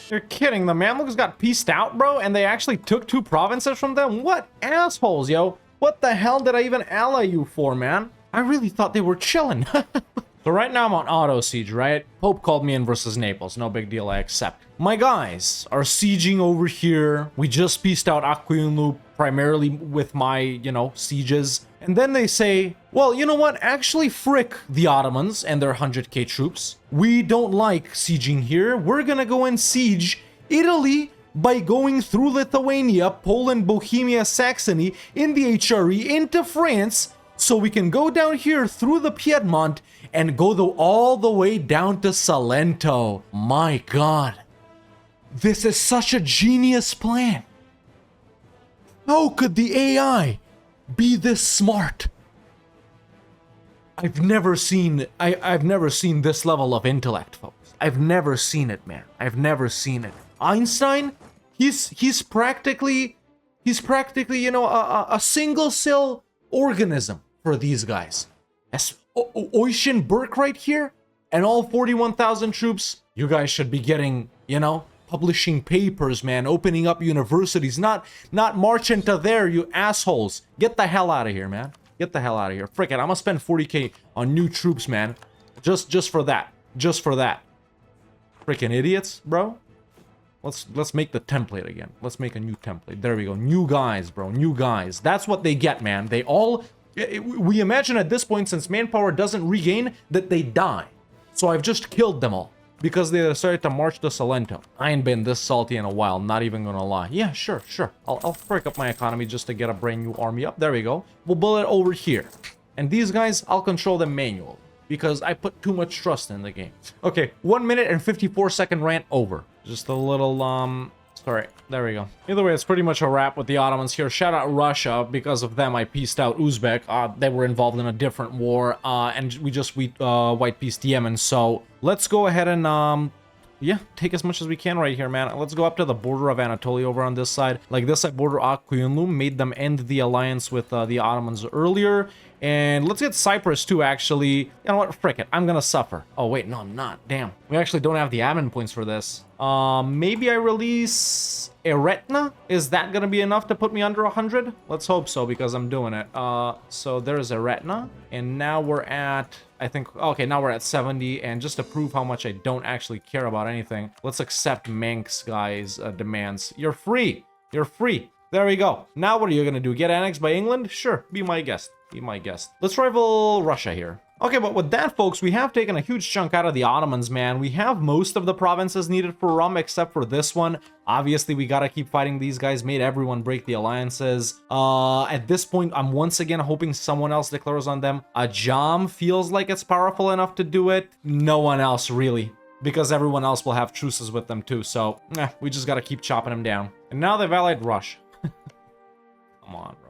You're kidding. The Mamluks got pieced out, bro, and they actually took 2 provinces from them? What assholes, yo. What the hell did I even ally you for, man? I really thought they were chilling. So right now I'm on auto siege, right? Pope called me in versus Naples. No big deal, I accept. My guys are sieging over here. We just pieced out Akuyunlu primarily with my, you know, sieges. And then they say, well, you know what? Actually, frick the Ottomans and their 100k troops. We don't like sieging here. We're gonna go and siege Italy by going through Lithuania, Poland, Bohemia, Saxony, in the HRE, into France, so we can go down here through the Piedmont and go all the way down to Salento. My god. This is such a genius plan. How could the AI be this smart? I've never seen this level of intellect, folks. I've never seen it, man. I've never seen it. Einstein, he's practically, you know, a single cell organism for these guys. Ocean Burke right here, and all 41,000 troops. You guys should be getting, you know, publishing papers, man, opening up universities, not marching to there, you assholes. Get the hell out of here, man. Get the hell out of here. Frickin', I'm gonna spend 40K on new troops, man. Just for that. Just for that. Frickin' idiots, bro. Let's make the template again. Let's make a new template. There we go. New guys, bro. New guys. That's what they get, man. They all... We imagine at this point, since manpower doesn't regain, that they die. So I've just killed them all. Because they decided to march to Salento. I ain't been this salty in a while, not even gonna lie. Yeah, sure. I'll break up my economy just to get a brand new army up. There we go. We'll build it over here. And these guys, I'll control them manually. Because I put too much trust in the game. Okay, 1 minute and 54-second rant over. Just a little, sorry, there we go. Either way, it's pretty much a wrap with the Ottomans here. Shout out Russia. Because of them, I pieced out Uzbek. They were involved in a different war. And we just white pieced Yemen. So let's go ahead and, yeah, take as much as we can right here, man. Let's go up to the border of Anatolia over on this side. Like this side border, Akuyunlu made them end the alliance with the Ottomans earlier. And let's get Cyprus too, actually. You know what? Frick it. I'm gonna suffer. Oh, wait. No, I'm not. Damn. We actually don't have the admin points for this. Maybe I release Eretna? Is that gonna be enough to put me under 100? Let's hope so, because I'm doing it. So there's Eretna. And now we're at... I think... Okay, now we're at 70. And just to prove how much I don't actually care about anything, let's accept Manx guy's demands. You're free. You're free. There we go. Now what are you gonna do? Get annexed by England? Sure. Be my guest. Be my guest. Let's rival Russia here. Okay, but with that, folks, we have taken a huge chunk out of the Ottomans, man. We have most of the provinces needed for RUM, except for this one. Obviously, we gotta keep fighting these guys. Made everyone break the alliances. At this point, I'm once again hoping someone else declares on them. Ajam feels like it's powerful enough to do it. No one else, really. Because everyone else will have truces with them, too. So, we just gotta keep chopping them down. And now they've allied Russia. Come on, bro.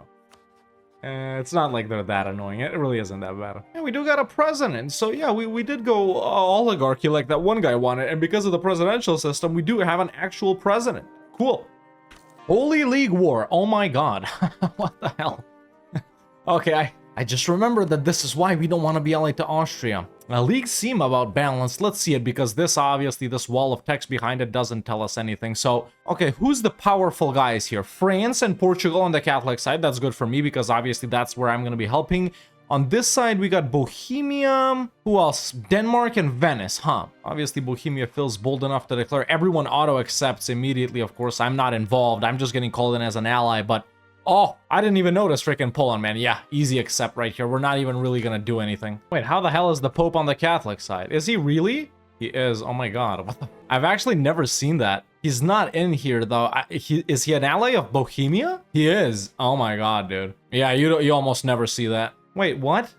It's not like they're that annoying. It really isn't that bad. Yeah, we do got a president. So yeah, we did go oligarchy like that one guy wanted. And because of the presidential system, we do have an actual president. Cool. Holy League War. Oh my god. What the hell? Okay, I just remembered that this is why we don't want to be allied to Austria. Leagues seem about balanced. Let's see it, because this, obviously, this wall of text behind it doesn't tell us anything. So, okay, who's the powerful guys here? France and Portugal on the Catholic side. That's good for me, because obviously that's where I'm going to be helping. On this side, we got Bohemia. Who else? Denmark and Venice, huh? Obviously, Bohemia feels bold enough to declare. Everyone auto-accepts immediately, of course. I'm not involved. I'm just getting called in as an ally, but... Oh, I didn't even notice freaking Poland, man. Yeah, easy accept right here. We're not even really gonna do anything. Wait, how the hell is the Pope on the Catholic side? Is he really? He is. Oh my god. What the... I've actually never seen that. He's not in here, though. Is he an ally of Bohemia? He is. Oh my god, dude. Yeah, you almost never see that. Wait, what?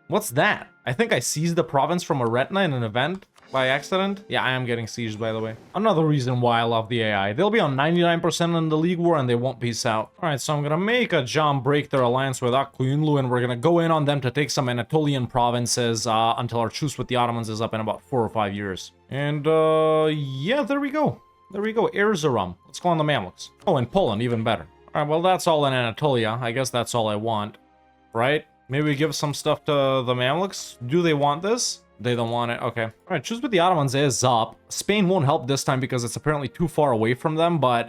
What's that? I think I seized the province from Eretna in an event. By accident? Yeah, I am getting sieged, by the way. Another reason why I love the AI. They'll be on 99% in the League War and they won't peace out. Alright, so I'm gonna make a Ajam break their alliance with Akuyunlu and we're gonna go in on them to take some Anatolian provinces until our truce with the Ottomans is up in about 4 or 5 years. And, yeah, there we go. There we go. Erzurum. Let's go on the Mamluks. Oh, and Poland, even better. Alright, well, that's all in Anatolia. I guess that's all I want. Right? Maybe we give some stuff to the Mamluks? Do they want this? They don't want it. Okay. All right, truce with the Ottomans is up. Spain won't help this time because it's apparently too far away from them, but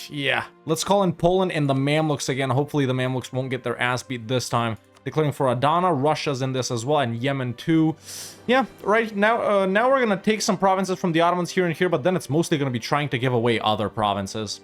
yeah. Let's call in Poland and the Mamluks again. Hopefully the Mamluks won't get their ass beat this time. Declaring for Adana. Russia's in this as well, and Yemen too. Yeah, right now, now we're gonna take some provinces from the Ottomans here and here, but then it's mostly gonna be trying to give away other provinces.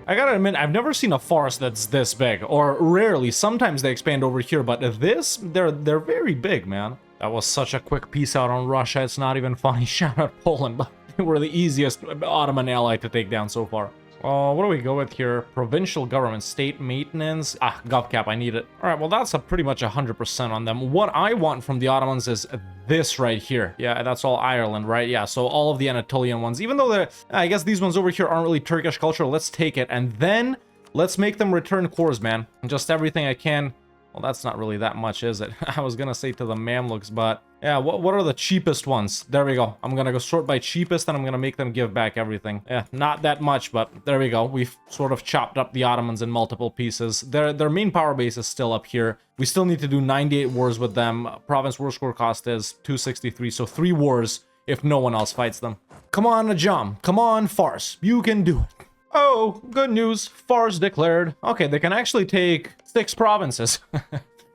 I gotta admit, I've never seen a forest that's this big, or rarely. Sometimes they expand over here, but this, they're very big, man. That was such a quick peace out on Russia, it's not even funny. Shout out Poland, but they were the easiest Ottoman ally to take down so far. What do we go with here? Provincial government, state maintenance. Ah, GovCap, I need it. All right, well, that's pretty much 100% on them. What I want from the Ottomans is this right here. Yeah, that's all Ireland, right? Yeah, so all of the Anatolian ones. Even though they're, I guess these ones over here aren't really Turkish culture, let's take it. And then let's make them return cores, man. Just everything I can. Well, that's not really that much, is it? I was gonna say to the Mamluks, but Yeah, what are the cheapest ones? There we go. I'm gonna go sort by cheapest, and I'm gonna make them give back everything. Yeah, not that much, but there we go. We've sort of chopped up the Ottomans in multiple pieces. Their main power base is still up here. We still need to do 98 wars with them. Province war score cost is 263, so 3 wars if no one else fights them. Come on, Najam. Come on, Fars. You can do it. Oh, good news. Fars declared. Okay, they can actually take 6 provinces.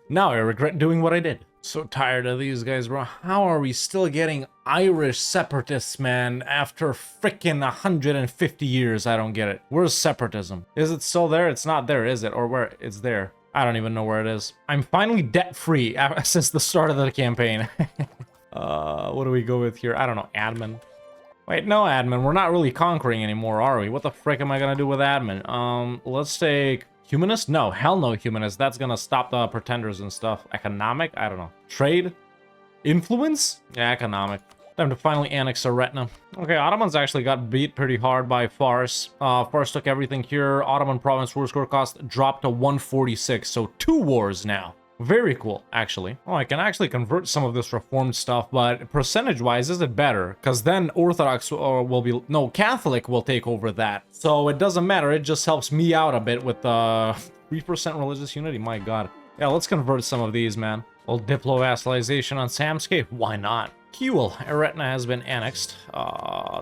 Now I regret doing what I did. So tired of these guys, bro. How are we still getting Irish separatists, man, after frickin' 150 years? I don't get it. Where's separatism? Is it still there? It's not there, is it? Or where? It's there. I don't even know where it is. I'm finally debt-free since the start of the campaign. What do we go with here? I don't know. Admin. Wait, no admin. We're not really conquering anymore, are we? What the frick am I gonna do with admin? Let's take... Humanist? No, hell no humanist. That's gonna stop the pretenders and stuff. Economic? I don't know. Trade? Influence? Yeah, economic. Time to finally annex Aretna. Okay, Ottomans actually got beat pretty hard by Fars. Fars took everything here. Ottoman province war score cost dropped to 146, so 2 wars now. Very cool, actually. Oh, I can actually convert some of this reformed stuff, but percentage-wise, is it better? Because then Orthodox will be... No, Catholic will take over that. So it doesn't matter. It just helps me out a bit with 3% religious unity. My god. Yeah, let's convert some of these, man. Well, diplo-vassalization on Samscape. Why not? Cool. Eretna has been annexed.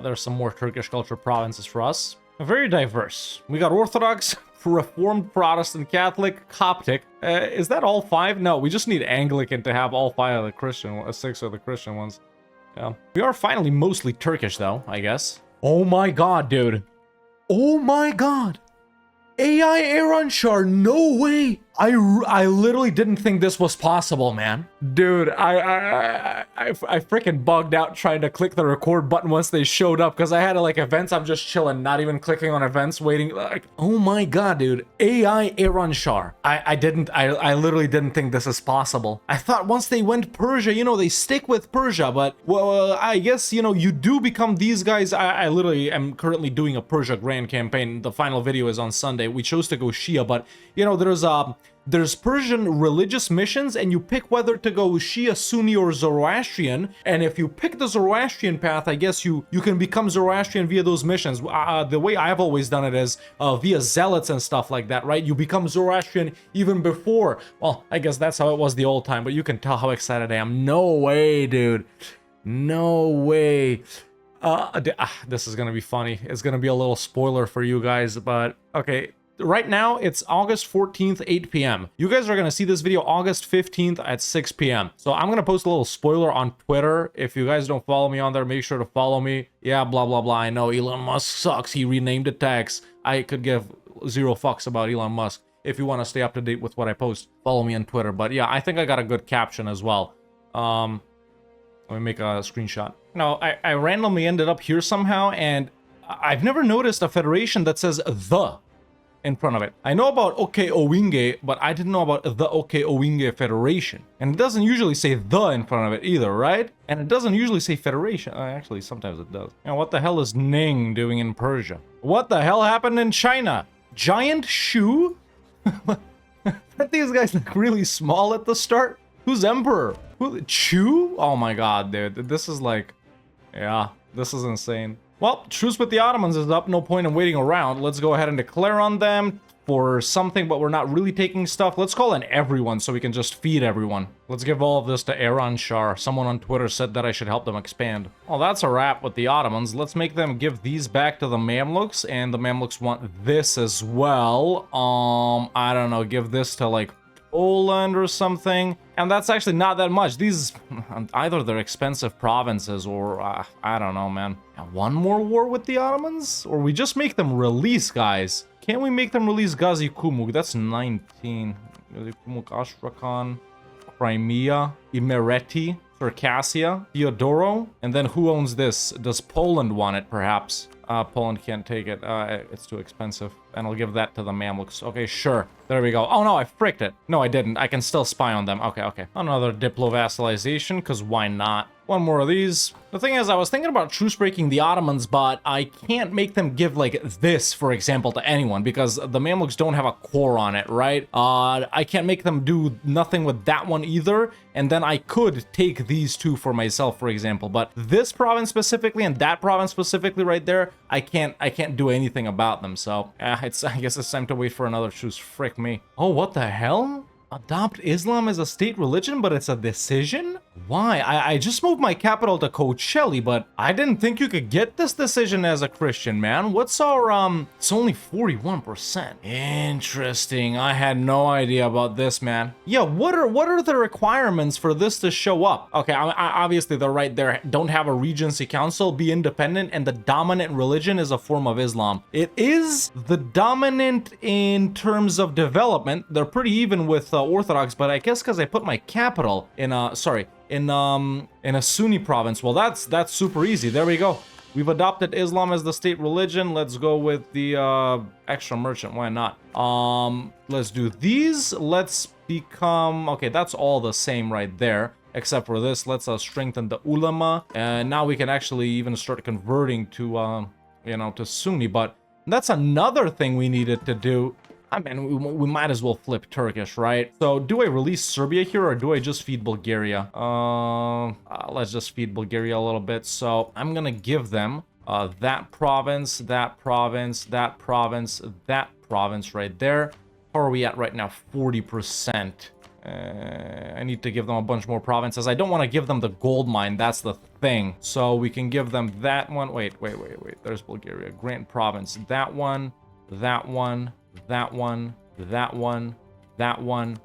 There's some more Turkish culture provinces for us. Very diverse. We got Orthodox... Reformed, Protestant, Catholic, Coptic. Is that all 5? No, we just need Anglican to have all 5 of the Christian, 6 of the Christian ones. Yeah. We are finally mostly Turkish, though, I guess. Oh my god, dude. Oh my god. AI Aaron Shar, no way. I literally didn't think this was possible, man. Dude, I freaking bugged out trying to click the record button once they showed up because I had like events. I'm just chilling, not even clicking on events, waiting. Like, oh my god, dude. AI Aaron Shar. I literally didn't think this is possible. I thought once they went Persia, you know, they stick with Persia, but well, I guess, you know, you do become these guys. I literally am currently doing a Persia Grand campaign. The final video is on Sunday. We chose to go Shia, but you know, there's Persian religious missions, and you pick whether to go Shia, Sunni, or Zoroastrian. And if you pick the Zoroastrian path, I guess you can become Zoroastrian via those missions. The way I've always done it is via zealots and stuff like that, right? You become Zoroastrian even before. Well, I guess that's how it was the old time, but you can tell how excited I am. No way, dude. No way. This is gonna be funny. It's gonna be a little spoiler for you guys, but okay. Right now, it's August 14th, 8 p.m. You guys are going to see this video August 15th at 6 p.m. So I'm going to post a little spoiler on Twitter. If you guys don't follow me on there, make sure to follow me. Yeah, blah, blah, blah. I know Elon Musk sucks. He renamed it Tax. I could give 0 fucks about Elon Musk. If you want to stay up to date with what I post, follow me on Twitter. But yeah, I think I got a good caption as well. Let me make a screenshot. No, I randomly ended up here somehow, and I've never noticed a federation that says the in front of it. I know about OK Owinge, but I didn't know about the OK Owinge Federation. And it doesn't usually say the in front of it either, right? And it doesn't usually say Federation. Actually, sometimes it does. And what the hell is Ning doing in Persia? What the hell happened in China? Giant shoe? Aren't these guys look really small at the start? Who's emperor? Who? Chu? Oh my god, dude. This is like... Yeah, this is insane. Well, truce with the Ottomans is up. No point in waiting around. Let's go ahead and declare on them for something, but we're not really taking stuff. Let's call in everyone so we can just feed everyone. Let's give all of this to Aaron Shar. Someone on Twitter said that I should help them expand. Well, that's a wrap with the Ottomans. Let's make them give these back to the Mamluks, and the Mamluks want this as well. I don't know, give this to like Poland or something. And that's actually not that much. These, either they're expensive provinces or, I don't know, man. One more war with the Ottomans? Or we just make them release, guys. Can't we make them release Gazi Kumuk? That's 19. Gazi Kumuk, Astrakhan, Crimea, Imereti, Circassia, Theodoro. And then who owns this? Does Poland want it, perhaps? Poland can't take it. It's too expensive. And I'll give that to the Mamluks. Okay, sure. There we go. Oh, no, I fricked it. No, I didn't. I can still spy on them. Okay, okay. Another diplo-vassalization, because why not? One more of these. The thing is, I was thinking about truce breaking the Ottomans, but I can't make them give like this, for example, to anyone because the Mamluks don't have a core on it, right? I can't make them do nothing with that one either, and then I could take these two for myself, for example. But this province specifically and that province specifically right there, I can't do anything about them. So I guess it's time to wait for another truce. Frick me. Oh, what the hell? Adopt Islam as a state religion, but it's a decision? Why? I just moved my capital to Coachella, but I didn't think you could get this decision as a Christian, man. What's our, it's only 41%. Interesting. I had no idea about this, man. Yeah, what are the requirements for this to show up? Okay, obviously they're right there. Don't have a regency council, be independent, and the dominant religion is a form of Islam. It is the dominant in terms of development. They're pretty even with Orthodox, but I guess because I put my capital in a Sunni province. Well, that's super easy. There we go. We've adopted Islam as the state religion. Let's go with the extra merchant. Why not? Let's do these. Let's become, okay, that's all the same right there, except for this. Let's strengthen the ulama, and now we can actually even start converting to to Sunni. But that's another thing we needed to do. I mean, we might as well flip Turkish, right? So do I release Serbia here or do I just feed Bulgaria? Let's just feed Bulgaria a little bit. So I'm gonna give them that province, that province, that province, that province right there. How are we at right now? 40%. I need to give them a bunch more provinces. I don't want to give them the gold mine. That's the thing. So we can give them that one. Wait. There's Bulgaria. Grant province. That one, that one, that one, that one, that one,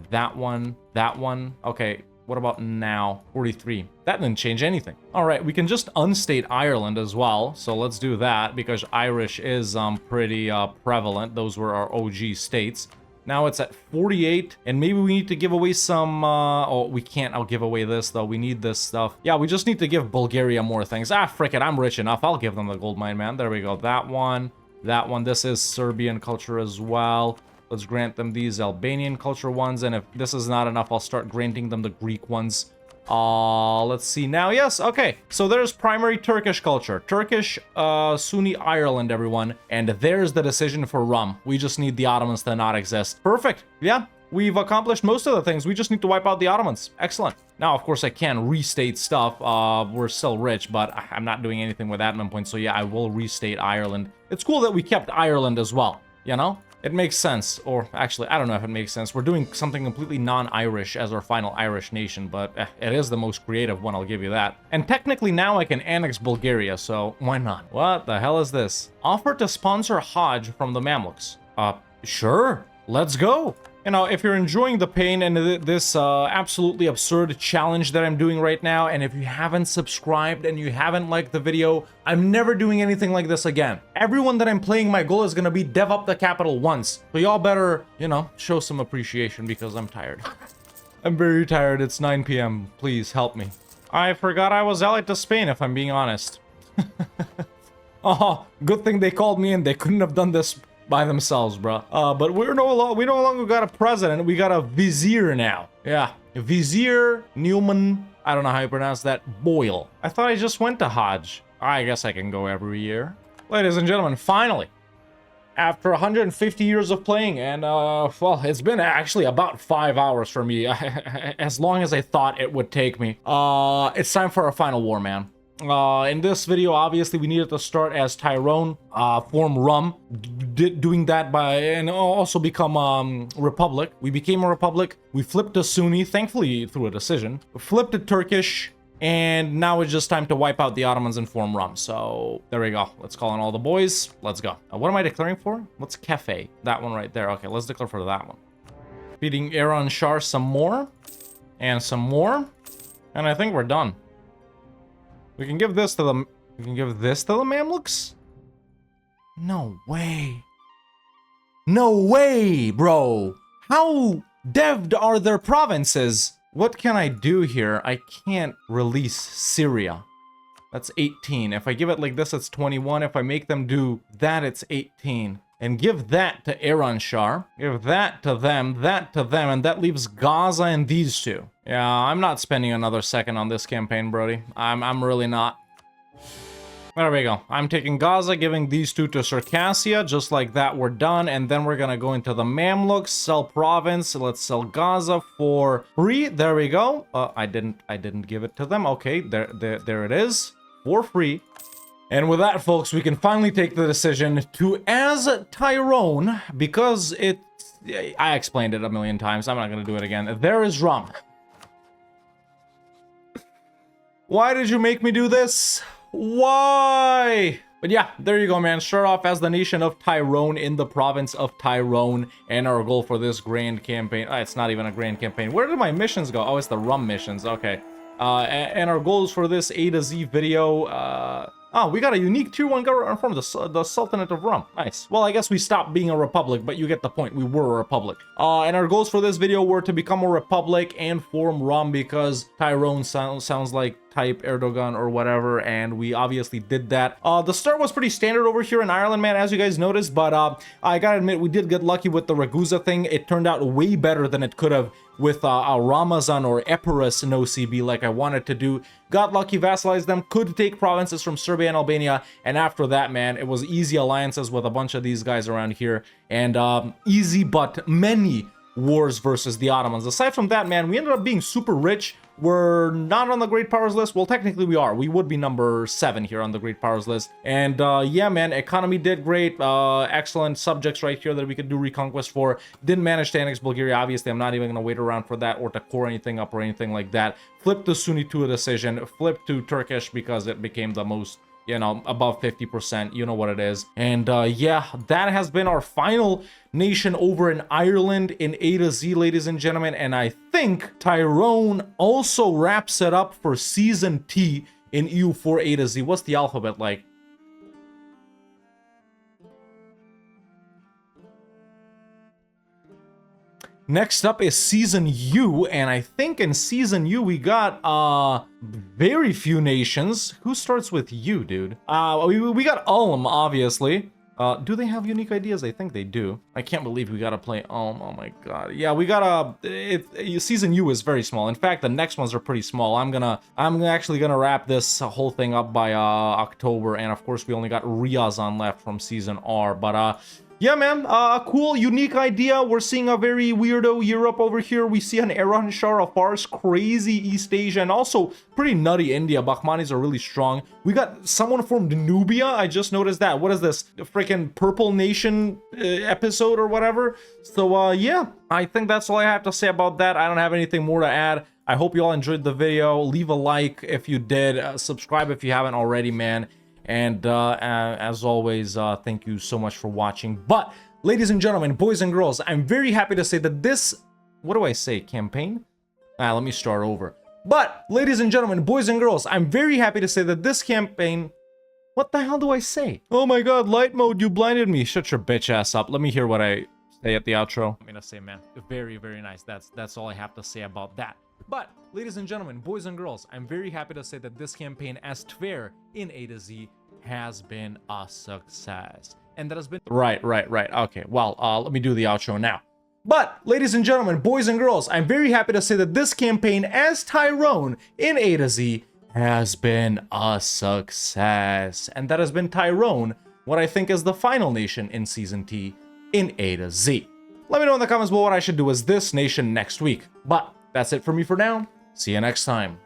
that one, that one. Okay, what about now? 43. That didn't change anything. All right, we can just unstate Ireland as well. So let's do that because Irish is pretty prevalent. Those were our OG states. Now it's at 48, and maybe we need to give away some, oh, we can't, I'll give away this, though. We need this stuff. Yeah, we just need to give Bulgaria more things. Ah, frick it, I'm rich enough. I'll give them the gold mine, man. There we go. That one. That one. This is Serbian culture as well. Let's grant them these Albanian culture ones, and if this is not enough, I'll start granting them the Greek ones. Let's see now. Yes, okay. So there's primary Turkish culture. Turkish, Sunni Ireland, everyone. And there's the decision for RUM. We just need the Ottomans to not exist. Perfect. Yeah, we've accomplished most of the things. We just need to wipe out the Ottomans. Excellent. Now, of course, I can restate stuff. We're still rich, but I'm not doing anything with admin points. So yeah, I will restate Ireland. It's cool that we kept Ireland as well, you know? It makes sense, or actually, I don't know if it makes sense. We're doing something completely non-Irish as our final Irish nation, but it is the most creative one, I'll give you that. And technically now I can annex Bulgaria, so why not? What the hell is this? Offer to sponsor Hajj from the Mamluks. Sure, let's go. You know, if you're enjoying the pain and this absolutely absurd challenge that I'm doing right now, and if you haven't subscribed and you haven't liked the video, I'm never doing anything like this again. Everyone that I'm playing, my goal is gonna be dev up the capital once. So y'all better, you know, show some appreciation because I'm tired. I'm very tired. It's 9 p.m. Please help me. I forgot I was allied to Spain, if I'm being honest. Oh, good thing they called me in. They couldn't have done this by themselves, bro. But we no longer got a president. We got a vizier now. Yeah, Vizier Newman. I don't know how you pronounce that. Boyle. I thought I just went to Hajj. I guess I can go every year. Ladies and gentlemen, finally, after 150 years of playing, and well, it's been actually about 5 hours for me, as long as I thought it would take me. It's time for our final war, man. In this video, obviously, we needed to start as Tyrone, form RUM, doing that by, and also become Republic. We became a Republic. We flipped to Sunni, thankfully through a decision. We flipped to Turkish, and now it's just time to wipe out the Ottomans and form RUM. So there we go. Let's call on all the boys. Let's go. What am I declaring for? What's Cafe? That one right there. Okay, let's declare for that one. Feeding Iran Shah some more, and some more, and I think we're done. We can give this to the... We can give this to the Mamluks? No way. No way, bro. How dev'd are their provinces? What can I do here? I can't release Syria. That's 18. If I give it like this, it's 21. If I make them do that, it's 18. and give that to Iranshar. Give that to them, and that leaves Gaza and these two. Yeah, I'm not spending another second on this campaign, Brody. I'm really not. There we go. I'm taking Gaza, giving these two to Circassia. Just like that, we're done. And then we're gonna go into the Mamluks, sell province. Let's sell Gaza for free. There we go. I didn't give it to them. Okay, there it is. For free. And with that, folks, we can finally take the decision to, as Tyrone, because I explained it a million times. I'm not gonna do it again. There is RUM. Why did you make me do this? Why? But yeah, there you go, man. Start off as the nation of Tyrone in the province of Tyrone. And our goal for this grand campaign... it's not even a grand campaign. Where did my missions go? Oh, it's the RUM missions. Okay. And our goals for this A to Z video... we got a unique tier 1 government from the Sultanate of RUM. Nice. Well, I guess we stopped being a republic, but you get the point. We were a republic. And our goals for this video were to become a republic and form RUM because Tyrone sounds like type Erdogan or whatever, and we obviously did that. The start was pretty standard over here in Ireland, man, as you guys noticed, but I gotta admit, we did get lucky with the Ragusa thing. It turned out way better than it could have with Ramazan or Epirus in OCB like I wanted to do. Got lucky, vassalized them, could take provinces from Serbia and Albania, and after that, man, it was easy alliances with a bunch of these guys around here, and easy but many wars versus the Ottomans. Aside from that, man, we ended up being super rich. We're not on the Great Powers list. Well, technically we are. We would be number 7 here on the Great Powers list. And yeah, man, economy did great. Excellent subjects right here that we could do reconquest for. Didn't manage to annex Bulgaria. Obviously, I'm not even going to wait around for that or to core anything up or anything like that. Flipped the Sunni to a decision. Flipped to Turkish because it became the most, you know, above 50%, you know what it is. And yeah, that has been our final nation over in Ireland in A to Z, ladies and gentlemen. And I think Tyrone also wraps it up for Season T in EU4 A to Z. What's the alphabet like? Next up is Season U, and I think in Season U we got very few nations. Who starts with U, dude? We got Ulm, obviously. Do they have unique ideas? I think they do. I can't believe we gotta play Ulm. Oh my god. Yeah, we gotta... Season U is very small. In fact, the next ones are pretty small. I'm actually gonna wrap this whole thing up by October, and of course we only got Ryazan left from Season R, but yeah, man, cool, unique idea. We're seeing a very weirdo Europe over here. We see an Iran-Shah, a Fars, crazy East Asia, and also pretty nutty India. Bahmanis are really strong. We got someone from Nubia. I just noticed that. What is this? A freaking Purple Nation episode or whatever? So, yeah, I think that's all I have to say about that. I don't have anything more to add. I hope you all enjoyed the video. Leave a like if you did. Subscribe if you haven't already, man. And as always, thank you so much for watching. But, ladies and gentlemen, boys and girls, I'm very happy to say that this... What do I say? Campaign? Let me start over. But, ladies and gentlemen, boys and girls, I'm very happy to say that this campaign... What the hell do I say? Oh my god, light mode, you blinded me. Shut your bitch ass up. Let me hear what I say at the outro. I'm gonna say, man, very, very nice. That's all I have to say about that. But, ladies and gentlemen, boys and girls, I'm very happy to say that this campaign as Tver in A to Z has been a success. And that has been... Right. Okay, well, let me do the outro now. But, ladies and gentlemen, boys and girls, I'm very happy to say that this campaign as Tyrone in A to Z has been a success. And that has been Tyrone, what I think is the final nation in Season T in A to Z. Let me know in the comments below what I should do as this nation next week. But, that's it for me for now. See you next time.